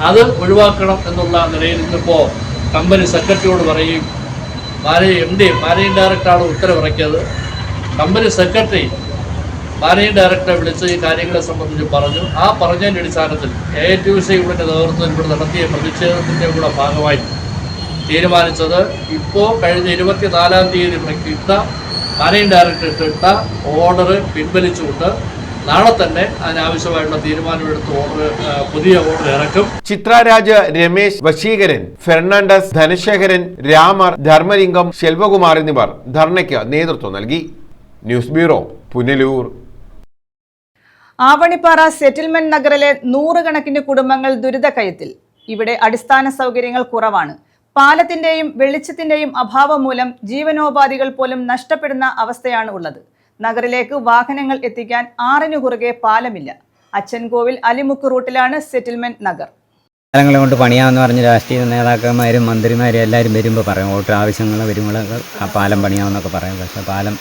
O: അത് ഒഴിവാക്കണം എന്നുള്ള നിലയിൽ ഇന്നിപ്പോൾ കമ്പനി സെക്രട്ടറിയോട് പറയും, മാനേജിംഗ് ഡയറക്ടറാണ് ഉത്തരവിറക്കിയത്. കമ്പനി സെക്രട്ടറി മാനേജിംഗ് ഡയറക്ടറെ വിളിച്ച് ഈ കാര്യങ്ങളെ സംബന്ധിച്ച് പറഞ്ഞു. ആ പറഞ്ഞതിൻ്റെ അടിസ്ഥാനത്തിൽ AITUC യുടെ നേതൃത്വത്തിൽ ഇവിടെ നടത്തിയ പ്രതിഷേധത്തിൻ്റെ കൂടെ ഭാഗമായി തീരുമാനിച്ചത് ഇപ്പോൾ കഴിഞ്ഞ 24-ാം തീയതി ഇട്ട മാനേജിംഗ് ഡയറക്ടർ ഇട്ട ഓർഡർ പിൻവലിച്ചുകൊണ്ട് നാളെ തന്നെ അതിനാവശ്യമായിട്ടുള്ള തീരുമാനമെടുത്ത് പുതിയ ഓർഡർ ഇറക്കും.
B: ചിത്രരാജ്, രമേശ്, വശീകരൻ, ഫെർണാണ്ടസ്, ധനശേഖരൻ, രാമർ, ധർമ്മലിംഗം, ശെൽവകുമാർ എന്നിവർ ധർണയ്ക്ക് നേതൃത്വം നൽകി. News bureau, Punalur.
A: Avanippara settlement നഗറിലെ 100 കണക്കിന് കുടുംബങ്ങൾ ദുരിതക്കയത്തിൽ. ഇവിടെ അടിസ്ഥാന സൗകര്യങ്ങൾ കുറവാണ്. പാലത്തിന്റെയും വെളിച്ചത്തിന്റെയും അഭാവം മൂലം ജീവനോപാധികൾ പോലും നഷ്ടപ്പെടുന്ന അവസ്ഥയാണ് ഉള്ളത്. നഗറിലേക്ക് വാഹനങ്ങൾ എത്തിക്കാൻ 6 കുറുകെ പാലമില്ല. അച്ചൻകോവിൽ അലിമുക്ക് റൂട്ടിലാണ് സെറ്റിൽമെന്റ് നഗർ.
P: സ്ഥലങ്ങളെ കൊണ്ട് പണിയാമെന്ന് പറഞ്ഞ് രാഷ്ട്രീയ നേതാക്കന്മാരും മന്ത്രിമാരും എല്ലാവരും വരുമ്പോൾ പറയും വോട്ട് ആവശ്യങ്ങൾ വരുമ്പോൾ ആ പാലം പണിയാമെന്നൊക്കെ പറയും. പക്ഷേ പാലം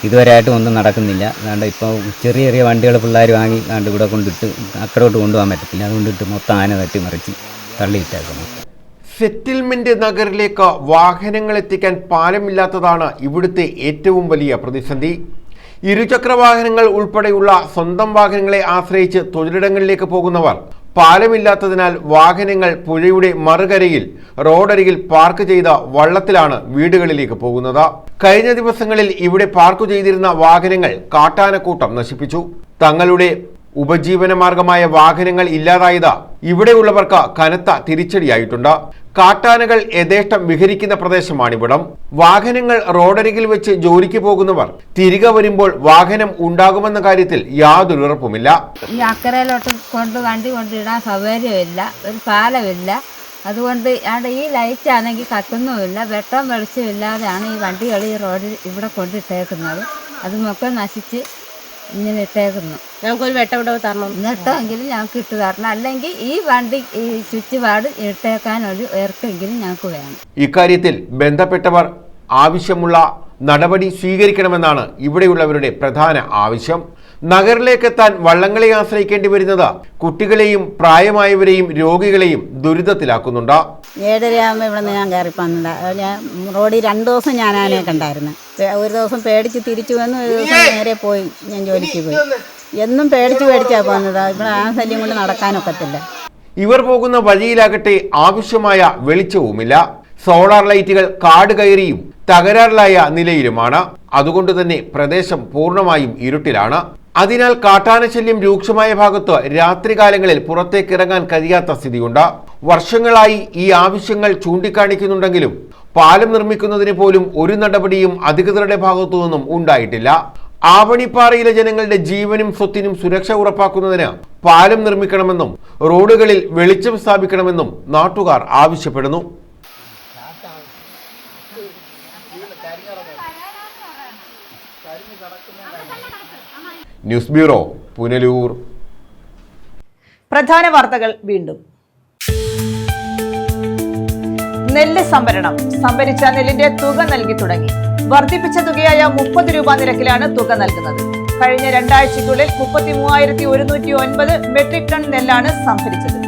P: ഇതുവരെയായിട്ടും ഒന്നും നടക്കുന്നില്ല. അതുകൊണ്ട് ഇപ്പോൾ ചെറിയ ചെറിയ വണ്ടികൾ പിള്ളേർ വാങ്ങി കണ്ട് ഇവിടെ കൊണ്ടിട്ട് അക്കരോട്ട് കൊണ്ടുപോകാൻ പറ്റത്തില്ല. അതുകൊണ്ടിട്ട് മൊത്തം ആന തട്ടി മറിച്ച് തള്ളിയിട്ടേക്കുന്നു.
B: സെറ്റിൽമെന്റ് നഗറിലേക്ക് വാഹനങ്ങൾ എത്തിക്കാൻ പാലമില്ലാത്തതാണ് ഇവിടുത്തെ ഏറ്റവും വലിയ പ്രതിസന്ധി. ഇരുചക്ര വാഹനങ്ങൾ ഉൾപ്പെടെയുള്ള സ്വന്തം വാഹനങ്ങളെ ആശ്രയിച്ച് തൊഴിലിടങ്ങളിലേക്ക് പോകുന്നവർ പാലമില്ലാത്തതിനാൽ വാഹനങ്ങൾ പുഴയുടെ മറുകരയിൽ റോഡരികിൽ പാർക്ക് ചെയ്ത വള്ളത്തിലാണ് വീടുകളിലേക്ക് പോകുന്നത്. കഴിഞ്ഞ ദിവസങ്ങളിൽ ഇവിടെ പാർക്ക് ചെയ്തിരുന്ന വാഹനങ്ങൾ കാട്ടാനക്കൂട്ടം നശിപ്പിച്ചു. തങ്ങളുടെ ഉപജീവനമാർഗമായ വാഹനങ്ങൾ ഇല്ലാതായത് ഇവിടെയുള്ളവർക്ക് കനത്ത തിരിച്ചടിയായിട്ടുണ്ട്. കാട്ടാനകൾ യഥേഷ്ടം വിഹരിക്കുന്ന പ്രദേശമാണിവിടം. വാഹനങ്ങൾ റോഡരികിൽ വെച്ച് ജോലിക്ക് പോകുന്നവർ തിരികെ വരുമ്പോൾ വാഹനം ഉണ്ടാകുമെന്ന കാര്യത്തിൽ യാതൊരു ഉറപ്പുമില്ല.
Q: ഈ അക്കരയിലോട്ട് വണ്ടി കൊണ്ടിടാൻ സൗകര്യമില്ല, ഒരു പാലമില്ല. അതുകൊണ്ട് അവിടെ ഈ ലൈറ്റ് ആണെങ്കിൽ കത്തുന്നുമില്ല. വെട്ടം വെളിച്ചമില്ലാതെയാണ് ഈ വണ്ടികൾ ഈ റോഡിൽ ഇവിടെ കൊണ്ടിട്ടേക്കുന്നത്. അത് മൊക്കെ നശിച്ച് ഇങ്ങനെ ഇട്ടേക്കുന്നു.
C: ഞങ്ങൾക്കൊരു വെട്ടവിടവ് തരണം.
Q: വെട്ടമെങ്കിലും ഞങ്ങൾക്ക് ഇട്ട് തരണം. അല്ലെങ്കിൽ ഈ വണ്ടി ഈ ചുറ്റുപാട് ഇട്ടേക്കാനൊരു ഇറക്കെങ്കിലും ഞങ്ങൾക്ക് വേണം.
B: ഇക്കാര്യത്തിൽ ബന്ധപ്പെട്ടവർ ആവശ്യമുള്ള നടപടി സ്വീകരിക്കണമെന്നാണ് ഇവിടെയുള്ളവരുടെ പ്രധാന ആവശ്യം. നഗറിലേക്കെത്താൻ വള്ളങ്ങളെ ആശ്രയിക്കേണ്ടി വരുന്നത് കുട്ടികളെയും പ്രായമായവരെയും രോഗികളെയും ദുരിതത്തിലാക്കുന്നുണ്ട്.
Q: 7:30 ഇവിടെ നിന്ന് ഞാൻ കയറി വന്നില്ല. ഞാൻ റോഡിൽ 2 ദിവസം ഞാൻ ആനയെ കണ്ടായിരുന്നു. ഒരു ദിവസം പേടിച്ച് തിരിച്ചു വന്നു, ഒരു ദിവസം നേരെ പോയി ഞാൻ ജോലിക്ക് പോയി. എന്നും പേടിച്ചാ പോകുന്നത്. ഇവിടെ ആ ശല്യം കൊണ്ട് നടക്കാനൊക്കത്തില്ല.
B: ഇവർ പോകുന്ന വഴിയിലാകട്ടെ ആവശ്യമായ വെളിച്ചവുമില്ല. സോളാർ ലൈറ്റുകൾ കാട് കയറിയും തകരാറിലായ നിലയിലുമാണ്. അതുകൊണ്ട് തന്നെ പ്രദേശം പൂർണ്ണമായും ഇരുട്ടിലാണ്. അതിനാൽ കാട്ടാനശല്യം രൂക്ഷമായ ഭാഗത്ത് രാത്രികാലങ്ങളിൽ പുറത്തേക്കിറങ്ങാൻ കഴിയാത്ത സ്ഥിതിയുണ്ട്. വർഷങ്ങളായി ഈ ആവശ്യങ്ങൾ ചൂണ്ടിക്കാണിക്കുന്നുണ്ടെങ്കിലും പാലം നിർമ്മിക്കുന്നതിന് പോലും ഒരു നടപടിയും അധികൃതരുടെ ഭാഗത്തു നിന്നും ഉണ്ടായിട്ടില്ല. ആവണിപ്പാറയിലെ ജനങ്ങളുടെ ജീവനും സ്വത്തിനും സുരക്ഷ ഉറപ്പാക്കുന്നതിന് പാലം നിർമ്മിക്കണമെന്നും റോഡുകളിൽ വെളിച്ചം സ്ഥാപിക്കണമെന്നും നാട്ടുകാർ ആവശ്യപ്പെടുന്നു. News bureau, Punalur.
A: പ്രധാന വാർത്തകൾ വീണ്ടും. നെല്ല് സംഭരണം. സംഭരിച്ച നെല്ലിന്റെ തുക നൽകി തുടങ്ങി. വർദ്ധിപ്പിച്ച തുകയായ 30 രൂപ നിരക്കിലാണ് തുക നൽകുന്നത്. കഴിഞ്ഞ 2 ആഴ്ചയ്ക്കുള്ളിൽ 33,109 മെട്രിക് ടൺ നെല്ലാണ് സംഭരിച്ചത്.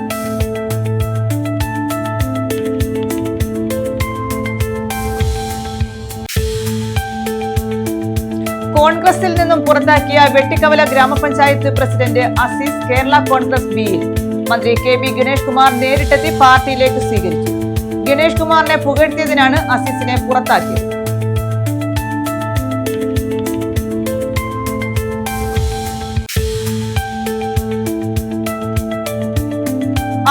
A: കോൺഗ്രസിൽ നിന്നും പുറത്താക്കിയ വെട്ടിക്കവല ഗ്രാമപഞ്ചായത്ത് പ്രസിഡന്റ് അസീസ് കേരള കോൺഗ്രസ് ബിയിൽ. മന്ത്രി KB ഗണേഷ് കുമാർ നേരിട്ടെത്തി പാർട്ടിയിലേക്ക് സ്വീകരിച്ചു. ഗണേഷ് കുമാറിനെ പുകഴ്ത്തിയതിനാണ് അസീസിനെ പുറത്താക്കിയത്.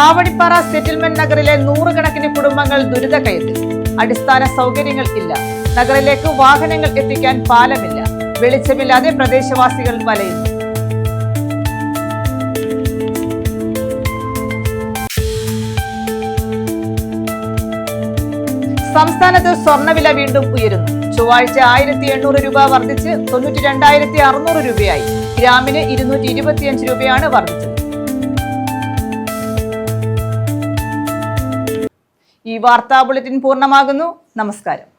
A: ആവണിപ്പാറ സെറ്റിൽമെന്റ് നഗറിലെ നൂറുകണക്കിന് കുടുംബങ്ങൾ ദുരിതക്കയത്തിൽ. അടിസ്ഥാന സൗകര്യങ്ങൾ ഇല്ല. നഗറിലേക്ക് വാഹനങ്ങൾ എത്തിക്കാൻ പാലമില്ല. വെളിച്ചമില്ലാതെ പ്രദേശവാസികൾ വലയുന്നു. സംസ്ഥാനത്ത് സ്വർണ്ണവില വീണ്ടും ഉയരുന്നു. ചൊവ്വാഴ്ച 1800 രൂപ വർദ്ധിച്ച് 92,600 രൂപയായി. ഗ്രാമിന് 225 രൂപയാണ് വർദ്ധിച്ചത്. ഈ വാർത്താ ബുള്ളറ്റിൻ പൂർണ്ണമാകുന്നു. നമസ്കാരം.